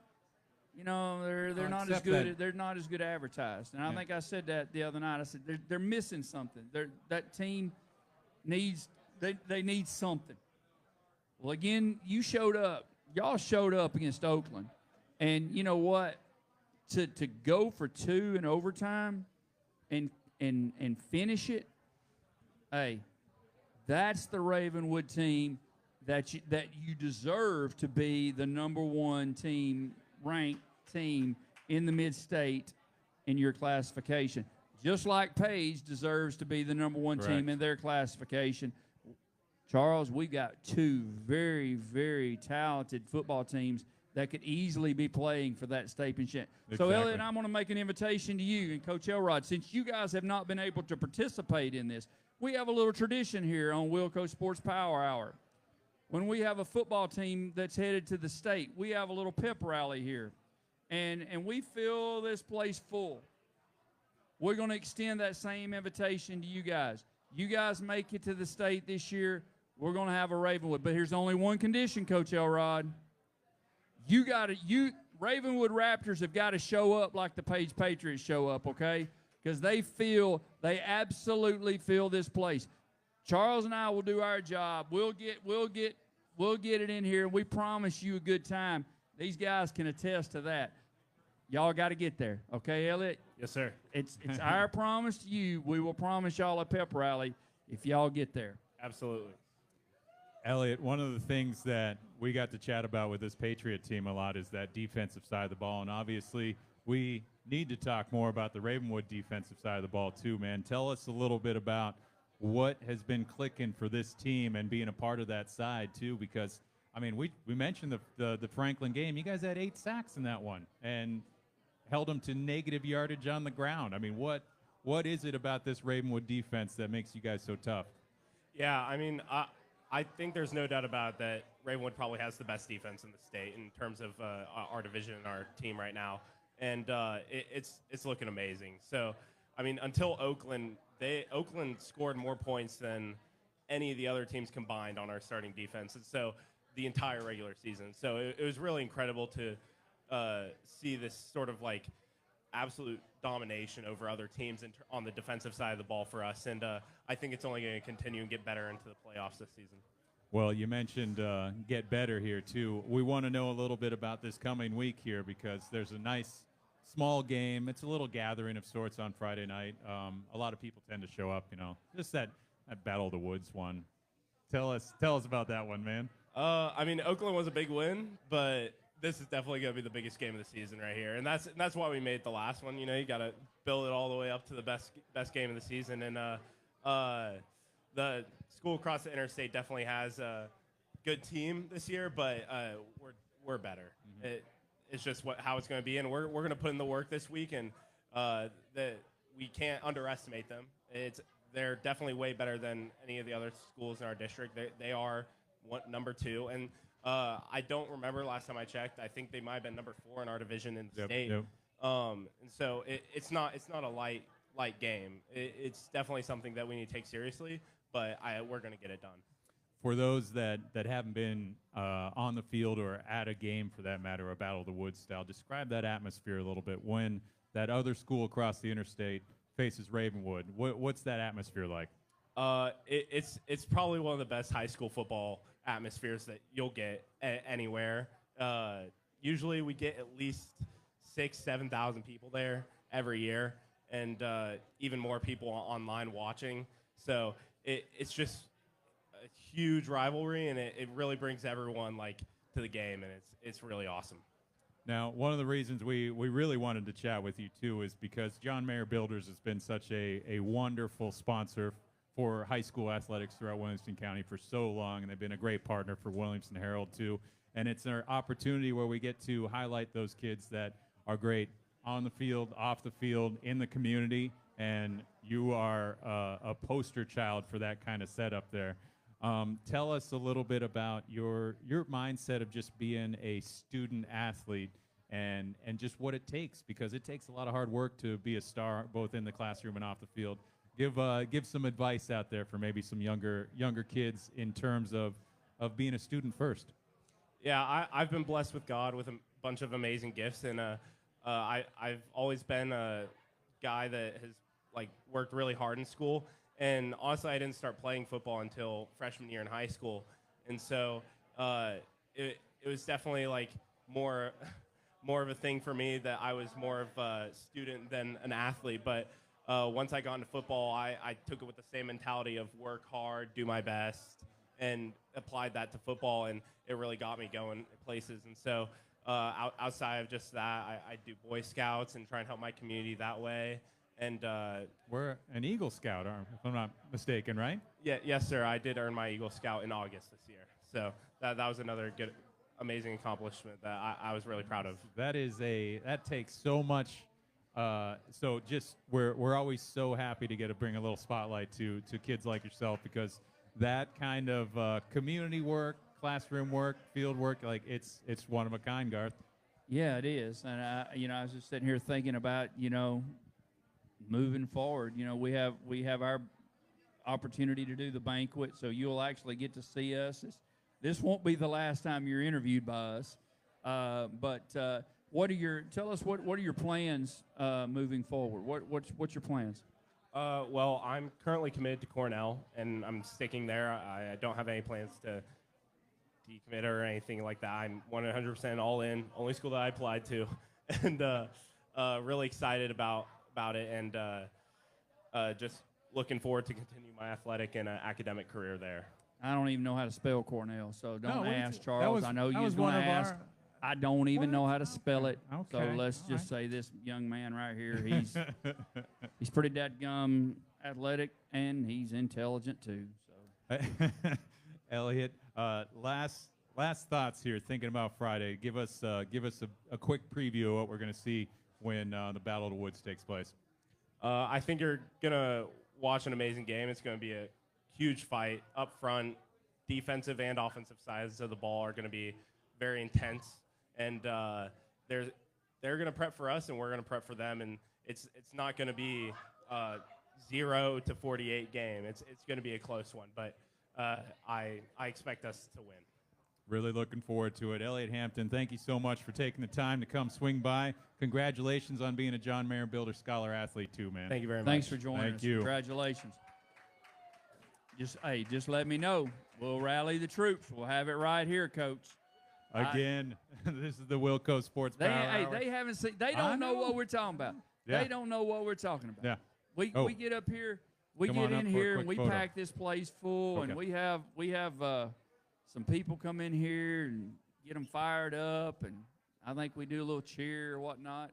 they're not as good. They're not as good advertised. And I think I said that the other night. I said they're missing something. That team needs they need something. Well, again, you showed up. Y'all showed up against Oakland, and you know what? To go for 2 in overtime, and finish it. Hey, that's the Ravenwood team that you deserve to be the number 1 team, ranked team in the mid-state in your classification. Just like Page deserves to be the number 1 team in their classification. Charles, we got 2 very, very talented football teams that could easily be playing for that state championship. Exactly. So, Elliot, I'm going to make an invitation to you and Coach Elrod. Since you guys have not been able to participate in this, we have a little tradition here on WillCo Sports Power Hour. When we have a football team that's headed to the state, we have a little pep rally here. And we fill this place full. We're going to extend that same invitation to you guys. You guys make it to the state this year, we're going to have a Ravenwood. But here's only one condition, Coach Elrod. Ravenwood Raptors have got to show up like the Page Patriots show up, okay? Because they absolutely feel this place. Charles and I will do our job. We'll get it in here, and we promise you a good time. These guys can attest to that. Y'all got to get there, okay, Elliot? Yes, sir. It's our promise to you. We will promise y'all a pep rally if y'all get there. Absolutely. Elliot, one of the things that we got to chat about with this Patriot team a lot is that defensive side of the ball, and obviously we need to talk more about the Ravenwood defensive side of the ball too, man. Tell us a little bit about what has been clicking for this team and being a part of that side too, because, I mean, we mentioned the Franklin game. You guys had 8 sacks in that one and held them to negative yardage on the ground. I mean, what is it about this Ravenwood defense that makes you guys so tough? Yeah, I mean, I think there's no doubt about it that Ravenwood probably has the best defense in the state in terms of our division and our team right now, and it's looking amazing. So, I mean, until Oakland scored more points than any of the other teams combined on our starting defense, and so the entire regular season. So it was really incredible to see this sort of like absolute domination over other teams on the defensive side of the ball for us, and I think it's only going to continue and get better into the playoffs this season. Well, you mentioned get better here, too. We want to know a little bit about this coming week here because there's a nice small game. It's a little gathering of sorts on Friday night. A lot of people tend to show up, just that Battle of the Woods one. Tell us about that one, man. I mean, Oakland was a big win, but this is definitely going to be the biggest game of the season right here, and that's why we made the last one. You got to build it all the way up to the best game of the season, and the school across the interstate definitely has a good team this year, but we're better. Mm-hmm. It's just how it's going to be, and we're going to put in the work this week, and we can't underestimate them. They're definitely way better than any of the other schools in our district. They are number 2, and I don't remember last time I checked. I think they might have been number 4 in our division in the state. Yep. And so it's not a light game. It's definitely something that we need to take seriously, but we're going to get it done. For those that haven't been on the field or at a game, for that matter, a Battle of the Woods style, describe that atmosphere a little bit when that other school across the interstate faces Ravenwood. What's that atmosphere like? It's probably one of the best high school football atmospheres that you'll get anywhere. Usually we get at least 6,000-7,000 people there every year, and even more people online watching. So it's just a huge rivalry, and it really brings everyone to the game, and it's really awesome. Now, one of the reasons we really wanted to chat with you, too, is because John Mayer Builders has been such a wonderful sponsor for high school athletics throughout Williamson County for so long, and they've been a great partner for Williamson Herald, too. And it's an opportunity where we get to highlight those kids that are great on the field, off the field, in the community, and you are a poster child for that kind of setup there. Tell us a little bit about your mindset of just being a student athlete and just what it takes, because it takes a lot of hard work to be a star both in the classroom and off the field. Give some advice out there for maybe some younger kids in terms of being a student first. Yeah, I've been blessed with God with a bunch of amazing gifts, and I've always been a guy that has worked really hard in school. And honestly, I didn't start playing football until freshman year in high school, and so it was definitely more of a thing for me that I was more of a student than an athlete. But once I got into football, I took it with the same mentality of work hard, do my best, and applied that to football, and it really got me going places. And so outside of just that, I do Boy Scouts and try and help my community that way. And we're an Eagle Scout, if I'm not mistaken, right? Yeah, yes, sir. I did earn my Eagle Scout in August this year. So that was another good, amazing accomplishment that I was really proud of. That takes so much. So just we're always so happy to get to bring a little spotlight to kids like yourself, because that kind of community work, classroom work, field work, it's one of a kind, Garth. Yeah, it is. And I was just sitting here thinking about, moving forward. We have our opportunity to do the banquet, so you'll actually get to see us. This won't be the last time you're interviewed by us. But tell us what are your plans moving forward? What's your plans? Well, I'm currently committed to Cornell, and I'm sticking there. I don't have any plans to decommit or anything like that. I'm 100% all in. Only school that I applied to, and really excited about it, and just looking forward to continue my athletic and academic career there. I don't even know how to spell Cornell, so don't ask that Charles. was, I know that you was going to one of ask. I don't even know how to spell it. Okay. So let's just say this young man right here, he's pretty dadgum athletic, and he's intelligent too. So, Elliot, last thoughts here. Thinking about Friday, give us a quick preview of what we're going to see when the Battle of the Woods takes place. I think you're gonna watch an amazing game. It's going to be a huge fight up front. defensive and offensive sides of the ball are going to be very intense, and they're going to prep for us, and we're going to prep for them, and it's not going to be 0 to 48 game. It's going to be a close one, but I expect us to win. Really looking forward to it. Elliot Hampton, thank you so much for taking the time to come swing by. Congratulations on being a John Mayer Builder Scholar athlete too, man. Thank you very much. Thanks for joining Thank us. you. Congratulations. Just let me know. We'll rally the troops. We'll have it right here, Coach. Again, this is the WillCo Sports Power Hour. They haven't seen. They don't know what we're talking about. Yeah. They don't know what we're talking about. Yeah. We get up here. We Come get on up in for a here quick and we photo. pack this place full, Okay. and we have some people come in here and get them fired up, and I think we do a little cheer or whatnot.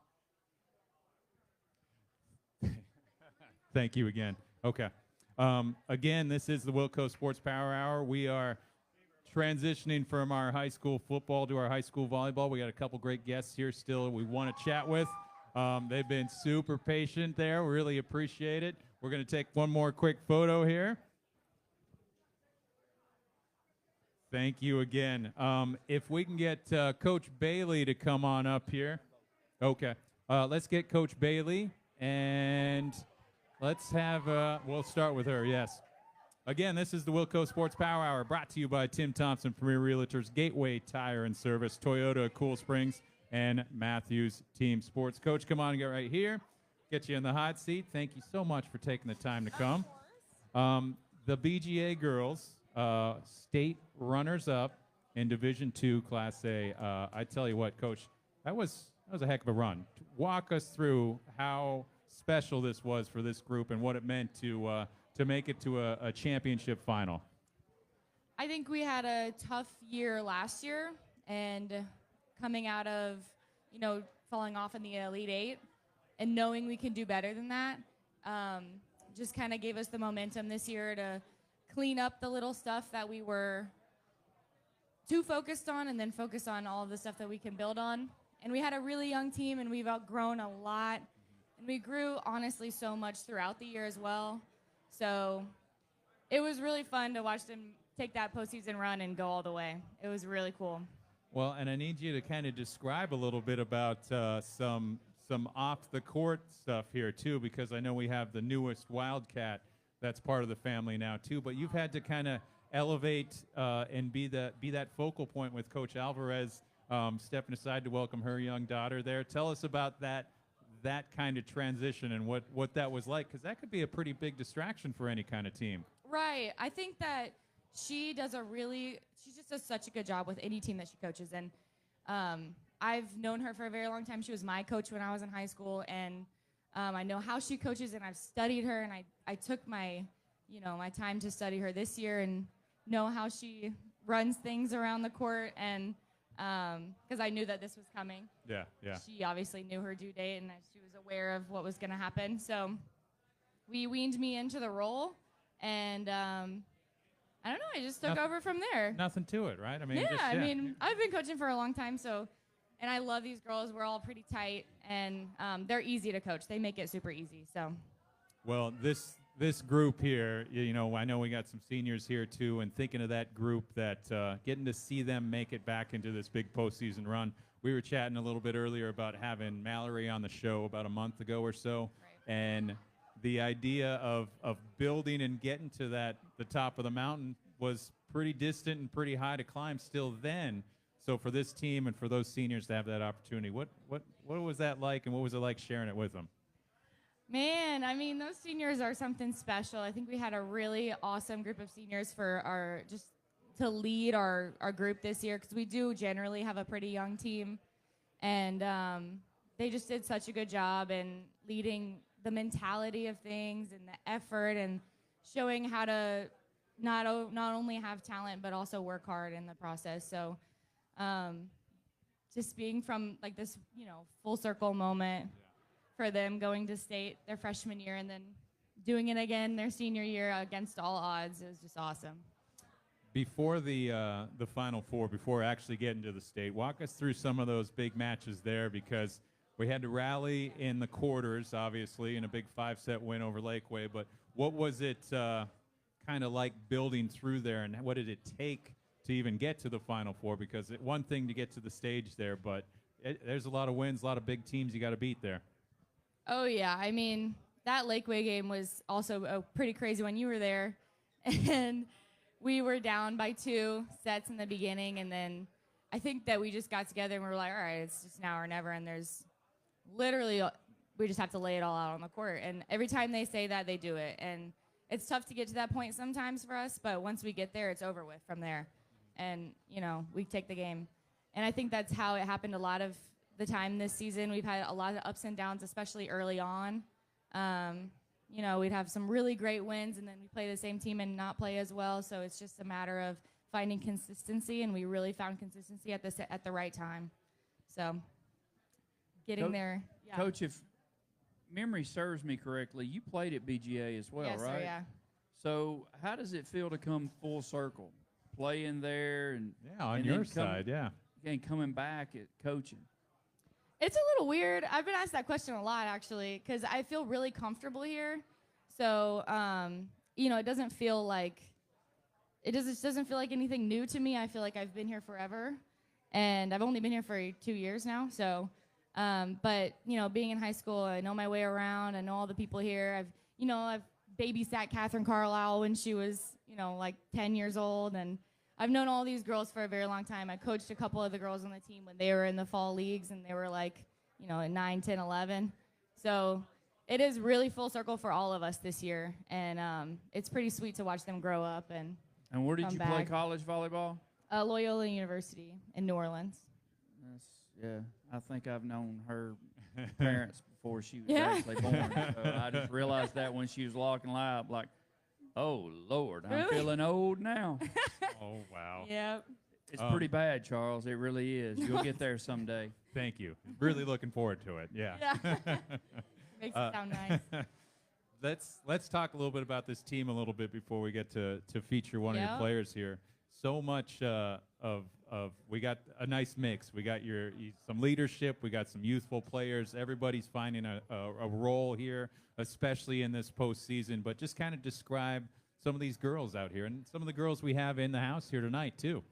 Thank you again. Okay. Again, this is the WillCo Sports Power Hour. We are transitioning from our high school football to our high school volleyball. We got a couple great guests here still we want to chat with. They've been super patient there. We really appreciate it. We're going to take one more quick photo here. Thank you again. If we can get Coach Bailey to come on up here. Okay. Let's get Coach Bailey, and let's have, we'll start with her, yes. Again, this is the WillCo Sports Power Hour, brought to you by Tim Thompson Premier Realtors, Gateway Tire and Service, Toyota of Cool Springs, and Matthews Team Sports. Coach, come on and get right here. Get you in the hot seat. Thank you so much for taking the time to come. The BGA girls, state runners-up in Division II Class A. I tell you what, Coach, that was a heck of a run. Walk us through how special this was for this group and what it meant to make it to a championship final. I think we had a tough year last year, and coming out of, falling off in the Elite Eight and knowing we can do better than that, just kind of gave us the momentum this year to clean up the little stuff that we were too focused on, and then focus on all of the stuff that we can build on. And we had a really young team, and we've outgrown a lot. And we grew, honestly, so much throughout the year as well. So it was really fun to watch them take that postseason run and go all the way. It was really cool. Well, and I need you to kind of describe a little bit about some off-the-court stuff here, too, because I know we have the newest Wildcat that's part of the family now, too. But you've had to kind of elevate and be that focal point with Coach Alvarez stepping aside to welcome her young daughter there. Tell us about that kind of transition and what that was like, because that could be a pretty big distraction for any kind of team. Right. I think that she just does such a good job with any team that she coaches. And I've known her for a very long time. She was my coach when I was in high school, and I know how she coaches, and I've studied her, and I took my time to study her this year and know how she runs things around the court, and because I knew that this was coming. Yeah. She obviously knew her due date, and she was aware of what was going to happen. So we weaned me into the role, and I don't know, I just took over from there. Nothing to it, right? I mean, I've been coaching for a long time, and I love these girls. We're all pretty tight, and they're easy to coach. They make it super easy. So. Well, this group here, I know we got some seniors here too, and thinking of that group, that getting to see them make it back into this big postseason run. We were chatting a little bit earlier about having Mallory on the show about a month ago or so, right. And the idea of building and getting to the top of the mountain was pretty distant and pretty high to climb still then. So for this team and for those seniors to have that opportunity, what was that like, and what was it like sharing it with them? Man, I mean, those seniors are something special. I think we had a really awesome group of seniors to lead our group this year, because we do generally have a pretty young team, and they just did such a good job in leading the mentality of things and the effort, and showing how to not only have talent but also work hard in the process. So just being from like this full circle moment for them, going to state their freshman year and then doing it again their senior year against all odds, is just awesome. Before the Final Four, before actually getting to the state, walk us through some of those big matches there, because we had to rally in the quarters, obviously, in a big 5-set win over Lakeway. But what was it kind kind of like building through there, and what did it take to even get to the Final Four? Because one thing to get to the stage there, but there's a lot of wins, a lot of big teams you got to beat there. Oh, yeah. I mean, that Lakeway game was also a pretty crazy one. You were there. And we were down by 2 sets in the beginning. And then I think that we just got together and we were like, all right, it's just now or never. And there's literally, we just have to lay it all out on the court. And every time they say that, they do it. And it's tough to get to that point sometimes for us. But once we get there, it's over with from there. And, we take the game. And I think that's how it happened a lot of the time this season. We've had a lot of ups and downs, especially early on. We'd have some really great wins, and then we play the same team and not play as well. So it's just a matter of finding consistency, and we really found consistency at the right time. So getting there. Yeah. Coach, if memory serves me correctly, you played at BGA as well, yes, right? Sir, yeah. So how does it feel to come full circle, playing there and on your side, and coming back at coaching? It's a little weird. I've been asked that question a lot, actually, because I feel really comfortable here. So, it doesn't feel like doesn't feel like anything new to me. I feel like I've been here forever, and I've only been here for 2 years now. So, but being in high school, I know my way around. I know all the people here. I've babysat Catherine Carlisle when she was like 10 years old, and I've known all these girls for a very long time. I coached a couple of the girls on the team when they were in the fall leagues, and they were like, 9, 10, 11. So it is really full circle for all of us this year, and it's pretty sweet to watch them grow up. And where did you play college volleyball? Loyola University in New Orleans. I think I've known her parents before she was actually born. So I just realized that when she was walking live, like, oh, Lord, I'm feeling old now. Oh, wow. Yep. It's pretty bad, Charles. It really is. You'll get there someday. Thank you. Really looking forward to it. Yeah. Makes it sound nice. Let's talk a little bit about this team a little bit before we get to feature one of your players here. So much of we got a nice mix. We got some leadership. We got some youthful players. Everybody's finding a role here, especially in this postseason. But just kind of describe some of these girls out here and some of the girls we have in the house here tonight too.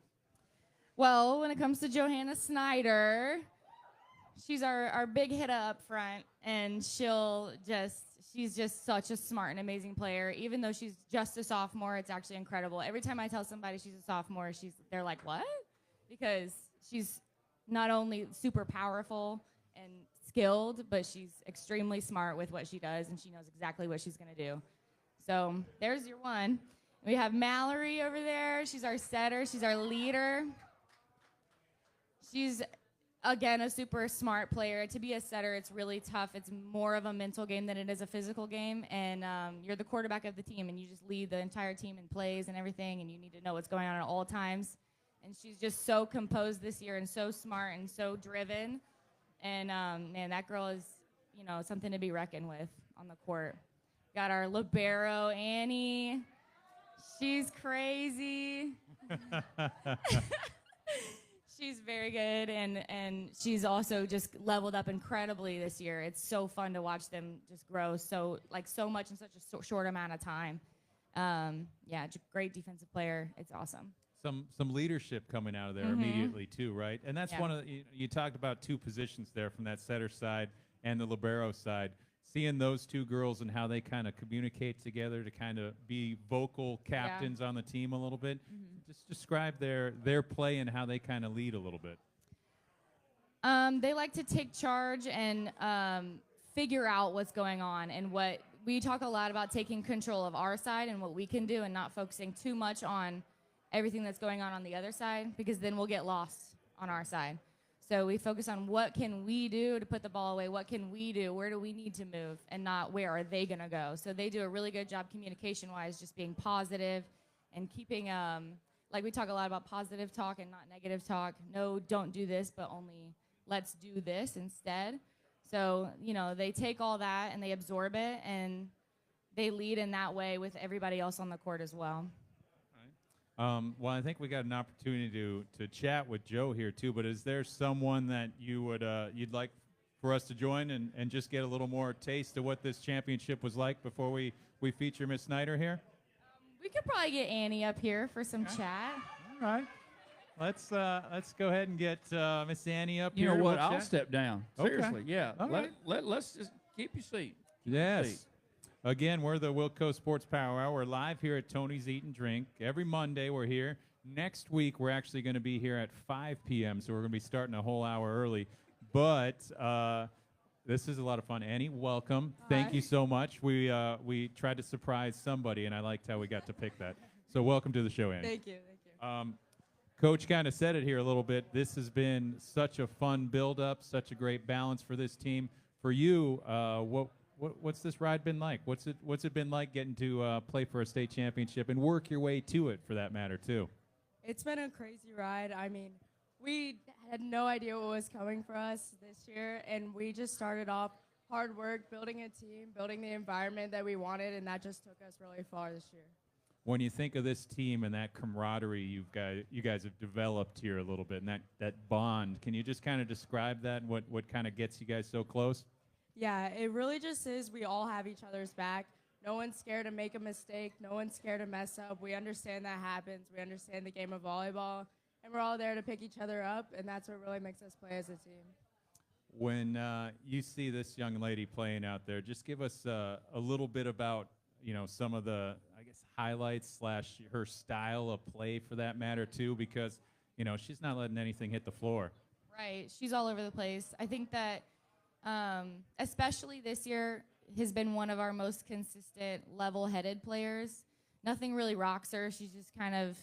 Well, when it comes to Johanna Snyder, she's our big hitter up front, and she's just such a smart and amazing player. Even though she's just a sophomore, it's actually incredible. Every time I tell somebody she's a sophomore, they're like, what? Because she's not only super powerful and skilled, but she's extremely smart with what she does, and she knows exactly what she's going to do. So there's your one. We have Mallory over there. She's our setter. She's our leader. She's, again, a super smart player. To be a setter, it's really tough. It's more of a mental game than it is a physical game. And you're the quarterback of the team, and you just lead the entire team in plays and everything, and you need to know what's going on at all times. And she's just so composed this year and so smart and so driven. And, man, that girl is, something to be reckoned with on the court. Got our libero, Annie. She's crazy. She's very good, and she's also just leveled up incredibly this year. It's so fun to watch them just grow so much in such a short amount of time. Great defensive player. It's awesome. Some leadership coming out of there immediately too, right? And that's one of you talked about two positions there from that setter side and the libero side. Seeing those two girls and how they kind of communicate together to kind of be vocal captains on the team a little bit. Just describe their play and how they kind of lead a little bit. They like to take charge and figure out what's going on, and what we talk a lot about, taking control of our side and what we can do, and not focusing too much on everything that's going on the other side, because then we'll get lost on our side. So we focus on what can we do to put the ball away, what can we do, where do we need to move, and not where are they going to go. So they do a really good job communication-wise, just being positive and keeping, like we talk a lot about positive talk and not negative talk. No, don't do this, but only let's do this instead. So, they take all that and they absorb it, and they lead in that way with everybody else on the court as well. Well, I think we got an opportunity to chat with Joe here too. But is there someone that you'd like for us to join and just get a little more taste of what this championship was like before we feature Miss Snyder here? We could probably get Annie up here for some chat. All right. Let's go ahead and get Miss Annie up You here. know what? We'll I'll chat. step down. Okay. Seriously, yeah. All right. Let's just keep your seat. Keep your seat. Yes. Again, we're the WillCo Sports Power Hour. We're live here at Tony's Eat and Drink. Every Monday we're here. Next week we're actually going to be here at 5 p.m., so we're going to be starting a whole hour early. But this is a lot of fun. Annie, welcome. Thank you so much. We tried to surprise somebody, and I liked how we got to pick that. So welcome to the show, Annie. Thank you. Coach kind of said it here a little bit. This has been such a fun build-up, such a great balance for this team. For you, what's this ride been like? What's it been like getting to play for a state championship and work your way to it, for that matter, too? It's been a crazy ride. I mean, we had no idea what was coming for us this year, and we just started off hard work, building a team, building the environment that we wanted, and that just took us really far this year. When you think of this team and that camaraderie you guys have developed here a little bit, and that bond, can you just kind of describe that? What kind of gets you guys so close? Yeah, it really just is. We all have each other's back. No one's scared to make a mistake. No one's scared to mess up. We understand that happens. We understand the game of volleyball, and we're all there to pick each other up, and that's what really makes us play as a team. When you see this young lady playing out there, just give us a little bit about some of the, I guess, highlights / her style of play, for that matter, too, because she's not letting anything hit the floor. Right. She's all over the place. I think that especially this year has been one of our most consistent, level-headed players. Nothing really rocks her. She just kind of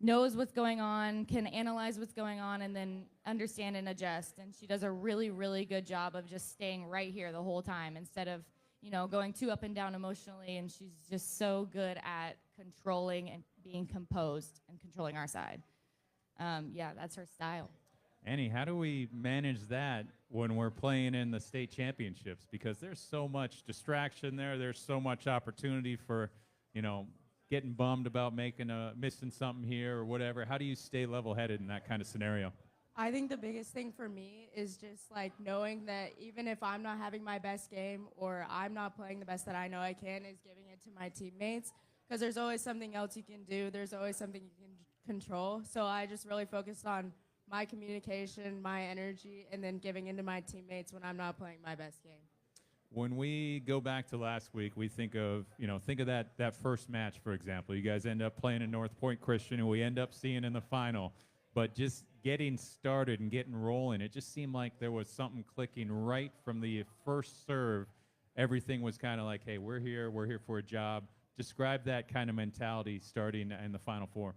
knows what's going on, can analyze what's going on, and then understand and adjust. And she does a really, really good job of just staying right here the whole time instead of going too up and down emotionally, and she's just so good at controlling and being composed and controlling our side. Yeah, that's her style. Annie, how do we manage that when we're playing in the state championships? Because there's so much distraction there. There's so much opportunity for, getting bummed about missing something here or whatever. How do you stay level-headed in that kind of scenario? I think the biggest thing for me is just knowing that even if I'm not having my best game or I'm not playing the best that I know I can, is giving it to my teammates, because there's always something else you can do. There's always something you can control. So I just really focused on my communication, my energy, and then giving into my teammates when I'm not playing my best game. When we go back to last week, we think of that first match, for example. You guys end up playing in North Point Christian, and we end up seeing in the final. But just getting started and getting rolling, it just seemed like there was something clicking right from the first serve. Everything was kind of like, hey, we're here for a job. Describe that kind of mentality starting in the Final Four.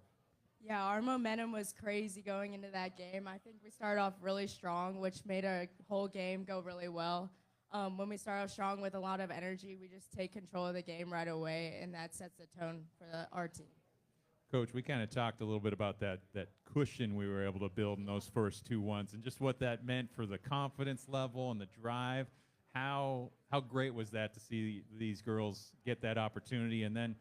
Yeah, our momentum was crazy going into that game. I think we started off really strong, which made our whole game go really well. When we start off strong with a lot of energy, we just take control of the game right away, and that sets the tone for our team. Coach, we kind of talked a little bit about that cushion we were able to build in those first 2-1s and just what that meant for the confidence level and the drive. How great was that to see these girls get that opportunity and then,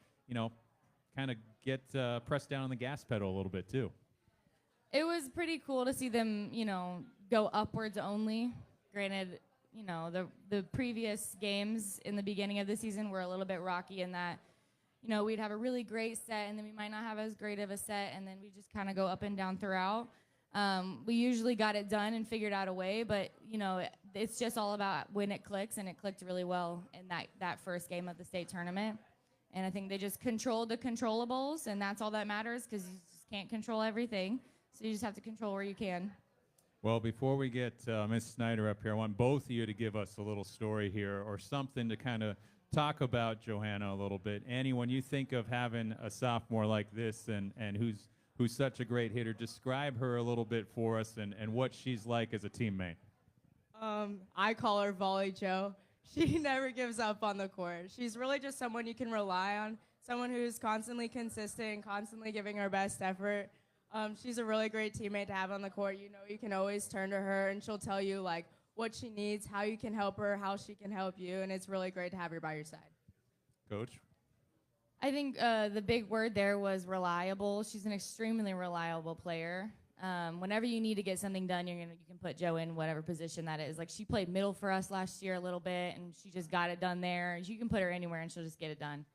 kind of get pressed down on the gas pedal a little bit too? It was pretty cool to see them, go upwards only. Granted, the previous games in the beginning of the season were a little bit rocky in that, we'd have a really great set, and then we might not have as great of a set, and then we just kind of go up and down throughout. We usually got it done and figured out a way, but, it's just all about when it clicks, and it clicked really well in that first game of the state tournament. And I think they just controlled the controllables, and that's all that matters because you just can't control everything. So you just have to control where you can. Well, before we get Ms. Snyder up here, I want both of you to give us a little story here or something to kind of talk about Johanna a little bit. Annie, when you think of having a sophomore like this and who's such a great hitter, describe her a little bit for us and what she's like as a teammate. I call her Volley Joe. She never gives up on the court. She's really just someone you can rely on, someone who's constantly consistent, constantly giving her best effort. She's a really great teammate to have on the court. You can always turn to her, and she'll tell you, what she needs, how you can help her, how she can help you, and it's really great to have her by your side. Coach? I think the big word there was reliable. She's an extremely reliable player. Whenever you need to get something done, you can put Jo in whatever position that is. She played middle for us last year a little bit, and she just got it done there. You can put her anywhere, and she'll just get it done.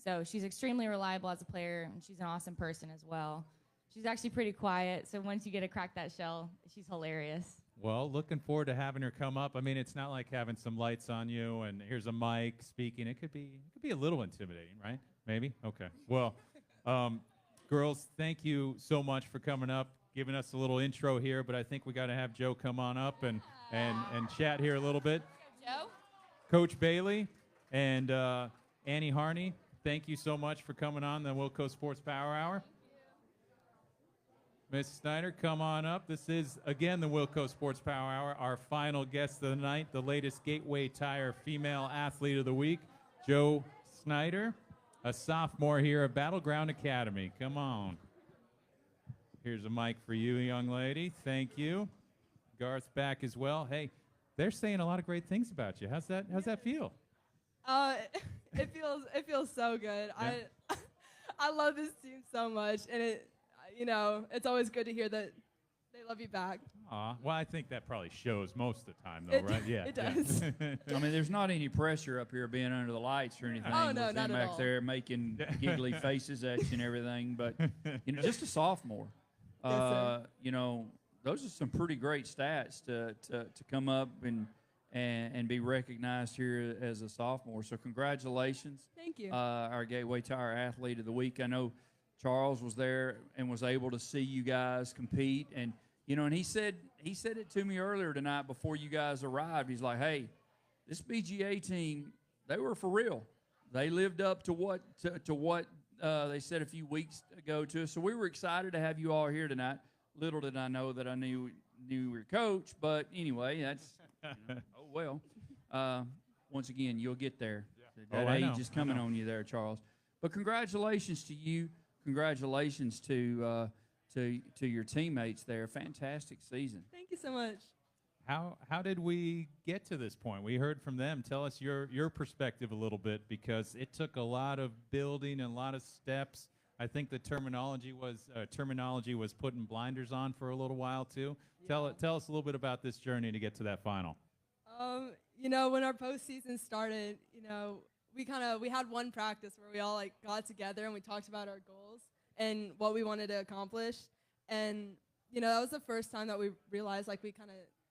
So she's extremely reliable as a player, and she's an awesome person as well. She's actually pretty quiet, so once you get to crack that shell, she's hilarious. Well, looking forward to having her come up. I mean, it's not like having some lights on you and here's a mic speaking. It could be a little intimidating, right? Maybe? Okay. Well, girls, thank you so much for coming up, giving us a little intro here, but I think we got to have Joe come on up and chat here a little bit. Joe? Coach Bailey and Annie Harney, thank you so much for coming on the WillCo Sports Power Hour. Ms. Snyder, come on up. This is, again, the WillCo Sports Power Hour. Our final guest of the night, the latest Gateway Tire Female Athlete of the Week, Jo Snyder, a sophomore here at Battleground Academy. Come on. Here's a mic for you, young lady. Thank you. Garth's back as well. Hey, they're saying a lot of great things about you. How's that feel? It feels so good. Yeah. I love this team so much, and it's always good to hear that they love you back. Aw, well, I think that probably shows most of the time, though, right? Yeah, it does. I mean, there's not any pressure up here being under the lights or anything. Oh, no, with not them at back all. there making giggly faces at you and everything. But, just a sophomore. Yes, sir. Those are some pretty great stats to come up and be recognized here as a sophomore. So congratulations. Thank you. Our Gateway Tire Athlete of the Week. I know Charles was there and was able to see you guys compete, and and he said it to me earlier tonight before you guys arrived. He's like, "Hey, this BGA team, they were for real. They lived up to what they said a few weeks ago to us. So we were excited to have you all here tonight. Little did I know that I knew your coach, but anyway, that's oh well. Once again, you'll get there. Yeah. That I know. age is coming on you there, Charles. But congratulations to you. Congratulations to your teammates there. Fantastic season. Thank you so much. How did we get to this point? We heard from them. Tell us your perspective a little bit, because it took a lot of building and a lot of steps. I think the terminology was putting blinders on for a little while too. Yeah. Tell us a little bit about this journey to get to that final. When our postseason started, we had one practice where we all got together and we talked about our goals and what we wanted to accomplish. And that was the first time that we realized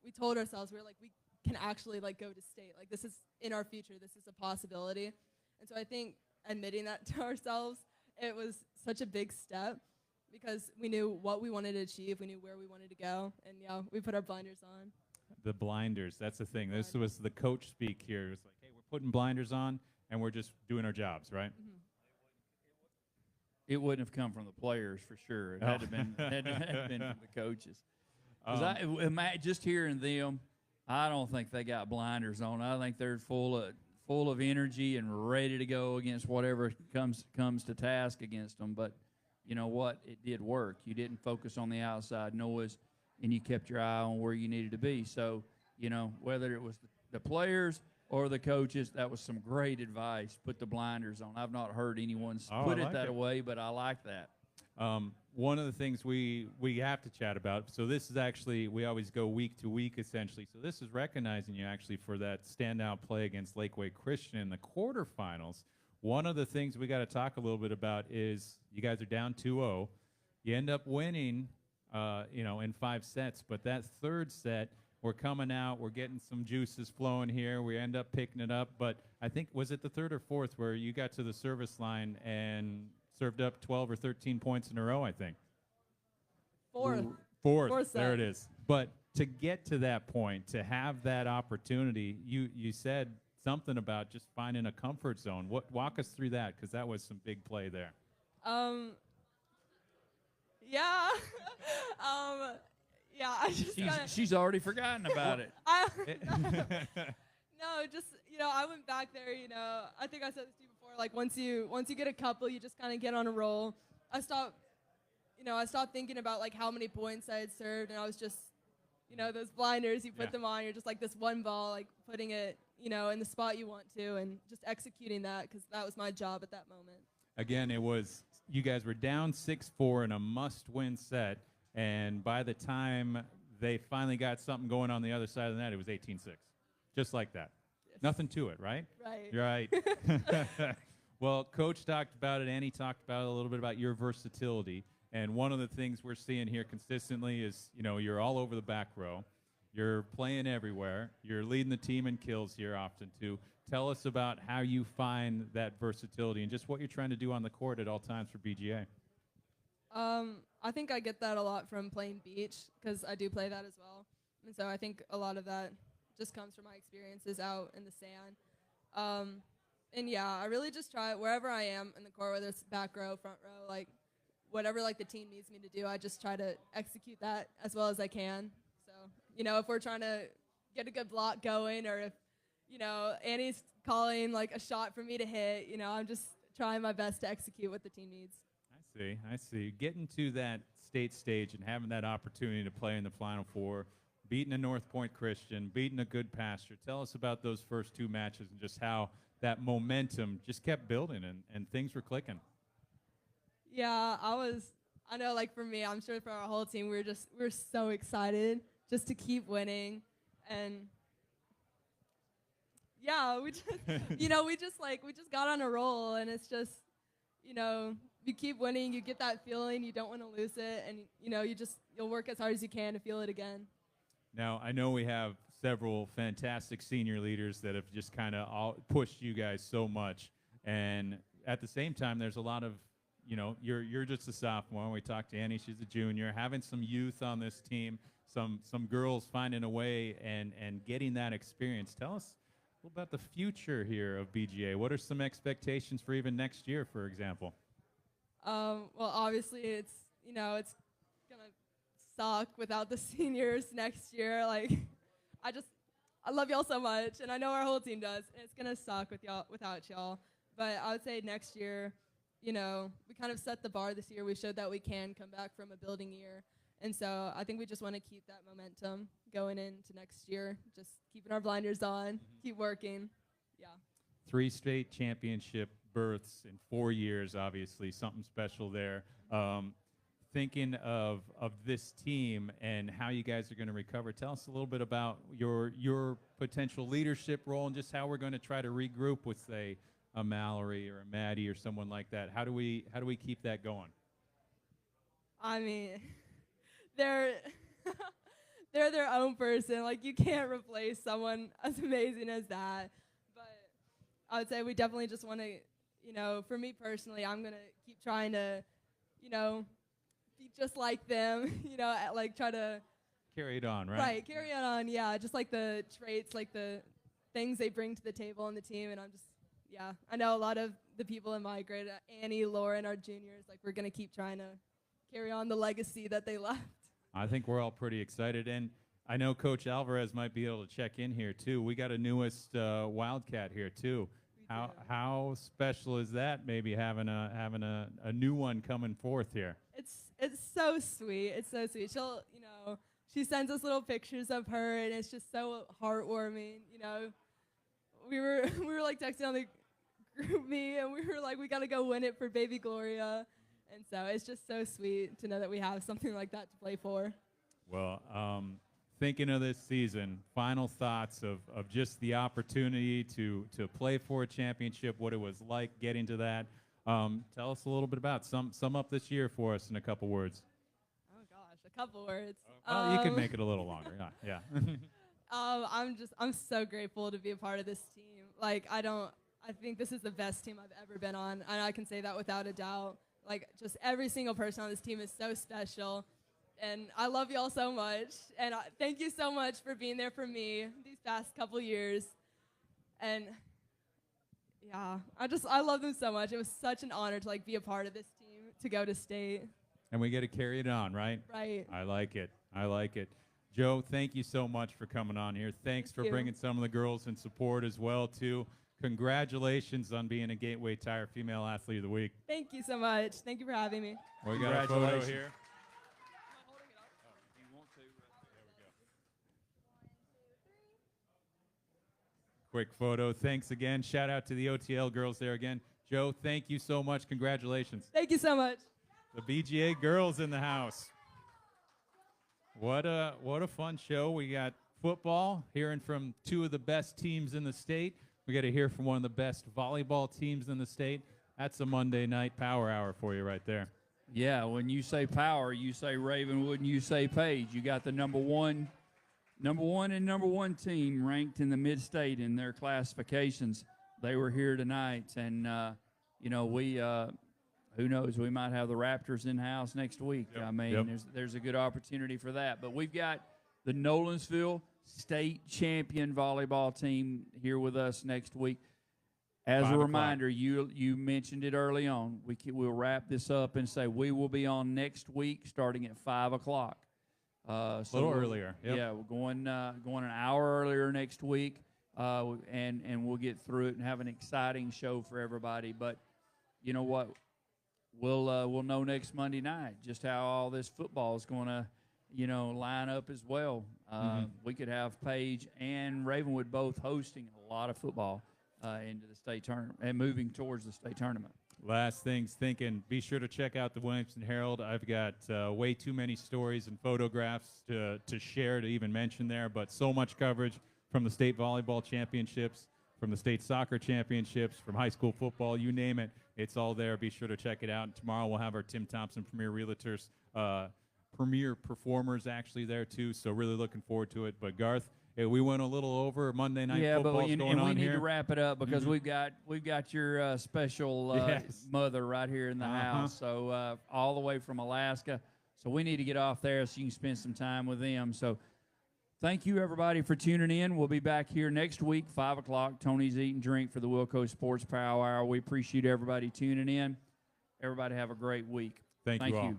we told ourselves we can actually go to state. This is in our future. This is a possibility. And so I think admitting that to ourselves, it was such a big step, because we knew what we wanted to achieve. We knew where we wanted to go. And we put our blinders on. The blinders, that's the thing. This was the coach speak here. It was like, hey, we're putting blinders on and we're just doing our jobs, right? Mm-hmm. It wouldn't have come from the players for sure. It had to have been from the coaches. Because just hearing them, I don't think they got blinders on. I think they're full of energy and ready to go against whatever comes to task against them. But you know what? It did work. You didn't focus on the outside noise, and you kept your eye on where you needed to be. So, whether it was the players or the coaches, that was some great advice. Put the blinders on. I've not heard anyone put it that way, but I like that. One of the things we have to chat about, so this is actually, we always go week to week essentially, so this is recognizing you actually for that standout play against Lakeway Christian in the quarterfinals. One of the things we got to talk a little bit about is you guys are down 2-0. You end up winning, in 5 sets, but that third set, we're coming out, we're getting some juices flowing here, we end up picking it up, but I think, was it the third or fourth where you got to the service line and served up 12 or 13 points in a row, I think? Fourth. Fourth, there it is. But to get to that point, to have that opportunity, you said something about just finding a comfort zone. Walk us through that, because that was some big play there. Yeah. Yeah, I just She's already forgotten about it. No, just I went back there. I think I said this to you before. Once you get a couple, you just kind of get on a roll. I stopped thinking about how many points I had served, and I was just, those blinders. You put them on. You're just this one ball, putting it, in the spot you want to, and just executing that, because that was my job at that moment. Again, you guys were down 6-4 in a must-win set. And by the time they finally got something going on the other side of the net, it was 18-6. Just like that. Yes. Nothing to it, right? Right. Right. Well, Coach talked about it, and he talked about it a little bit about your versatility. And one of the things we're seeing here consistently is, you're all over the back row. You're playing everywhere. You're leading the team in kills here often, too. Tell us about how you find that versatility and just what you're trying to do on the court at all times for BGA. I think I get that a lot from playing beach because I do play that as well. And so I think a lot of that just comes from my experiences out in the sand. And yeah, I really just try it wherever I am in the court, whether it's back row, front row, like whatever like the team needs me to do, I just try to execute that as well as I can. So, if we're trying to get a good block going or if, Annie's calling like a shot for me to hit, I'm just trying my best to execute what the team needs. I see. Getting to that state stage and having that opportunity to play in the Final Four, beating a North Point Christian, beating a good Pastor. Tell us about those first two matches and just how that momentum just kept building and things were clicking. Yeah, I know like for me, I'm sure for our whole team, we're so excited just to keep winning. And yeah, we just, we just got on a roll and it's just, you keep winning, you get that feeling, you don't want to lose it. And, you'll work as hard as you can to feel it again. Now, I know we have several fantastic senior leaders that have just kind of pushed you guys so much. And at the same time, there's a lot of, you're just a sophomore. We talked to Annie, she's a junior. Having some youth on this team, some girls finding a way and getting that experience. Tell us a little about the future here of BGA. What are some expectations for even next year, for example? Well, obviously, it's going to suck without the seniors next year. Like, I love y'all so much, and I know our whole team does, and it's going to suck without y'all. But I would say next year, we kind of set the bar this year. We showed that we can come back from a building year. And so I think we just want to keep that momentum going into next year, just keeping our blinders on, keep working. Yeah. 3 state championship berths in 4 years, obviously, something special there. Thinking of this team and how you guys are going to recover, tell us a little bit about your potential leadership role and just how we're going to try to regroup with, say, a Mallory or a Maddie or someone like that. How do we keep that going? I mean, they're their own person. Like, you can't replace someone as amazing as that. But I would say we definitely just want to, for me personally, I'm going to keep trying to, be just like them, like try to carry it on, right? Right, carry it on, yeah. Just like the traits, like the things they bring to the table on the team. And I know a lot of the people in my grade, Annie, Lauren, our juniors, like we're going to keep trying to carry on the legacy that they left. I think we're all pretty excited. And I know Coach Alvarez might be able to check in here, too. We got a newest Wildcat here, too. How special is that, maybe having a new one coming forth here? It's so sweet. It's so sweet. She'll, she sends us little pictures of her, and it's just so heartwarming. We were like texting on the group me, and we were like, we got to go win it for baby Gloria. And so it's just so sweet to know that we have something like that to play for. Well, thinking of this season, final thoughts of just the opportunity to play for a championship, what it was like getting to that. Tell us a little bit about sum up this year for us in a couple words. Oh gosh, a couple words. Well, you can make it a little longer. Yeah. I'm so grateful to be a part of this team. Like, I think this is the best team I've ever been on, and I can say that without a doubt. Like, just every single person on this team is so special, and I love y'all so much. And thank you so much for being there for me these past couple years. And yeah, I love them so much. It was such an honor to be a part of this team, to go to state. And we get to carry it on, right? Right. I like it. Joe, thank you so much for coming on here. Thanks for bringing some of the girls in support as well, too. Congratulations on being a Gateway Tire Female Athlete of the Week. Thank you so much. Thank you for having me. We got a photo here. Quick photo. Thanks again. Shout out to the OTL girls there again. Joe, thank you so much. Congratulations. Thank you so much. The BGA girls in the house. What a fun show. We got football, hearing from two of the best teams in the state. We got to hear from one of the best volleyball teams in the state. That's a Monday night power hour for you right there. Yeah, when you say power, you say Ravenwood and you say Page. You got the number one team ranked in the mid-state in their classifications. They were here tonight, and we who knows, we might have the Raptors in house next week. Yep. I mean, there's a good opportunity for that. But we've got the Nolensville state champion volleyball team here with us next week. As a reminder, you mentioned it early on. We'll wrap this up and say we will be on next week starting at 5 o'clock. A little earlier. Yep. Yeah, we're going an hour earlier next week, and we'll get through it and have an exciting show for everybody. But you know what? We'll know next Monday night just how all this football is going to line up as well. We could have Page and Ravenwood both hosting a lot of football into the state tournament and moving towards the state tournament. Last things thinking, be sure to check out the Williamson Herald. I've got way too many stories and photographs to share to even mention there, but so much coverage from the state volleyball championships, from the state soccer championships, from high school football, you name it. It's all there. Be sure to check it out. And tomorrow we'll have our Tim Thompson Premier Realtors, Premier Performers actually there too, so really looking forward to it. But Garth, we went a little over. Monday night football's going on here. We need to wrap it up because we've got your special mother right here in the house. So all the way from Alaska. So we need to get off there so you can spend some time with them. So thank you everybody for tuning in. We'll be back here next week, 5 o'clock. Tony's Eat and Drink for the WillCo Sports Power Hour. We appreciate everybody tuning in. Everybody have a great week. Thank you all.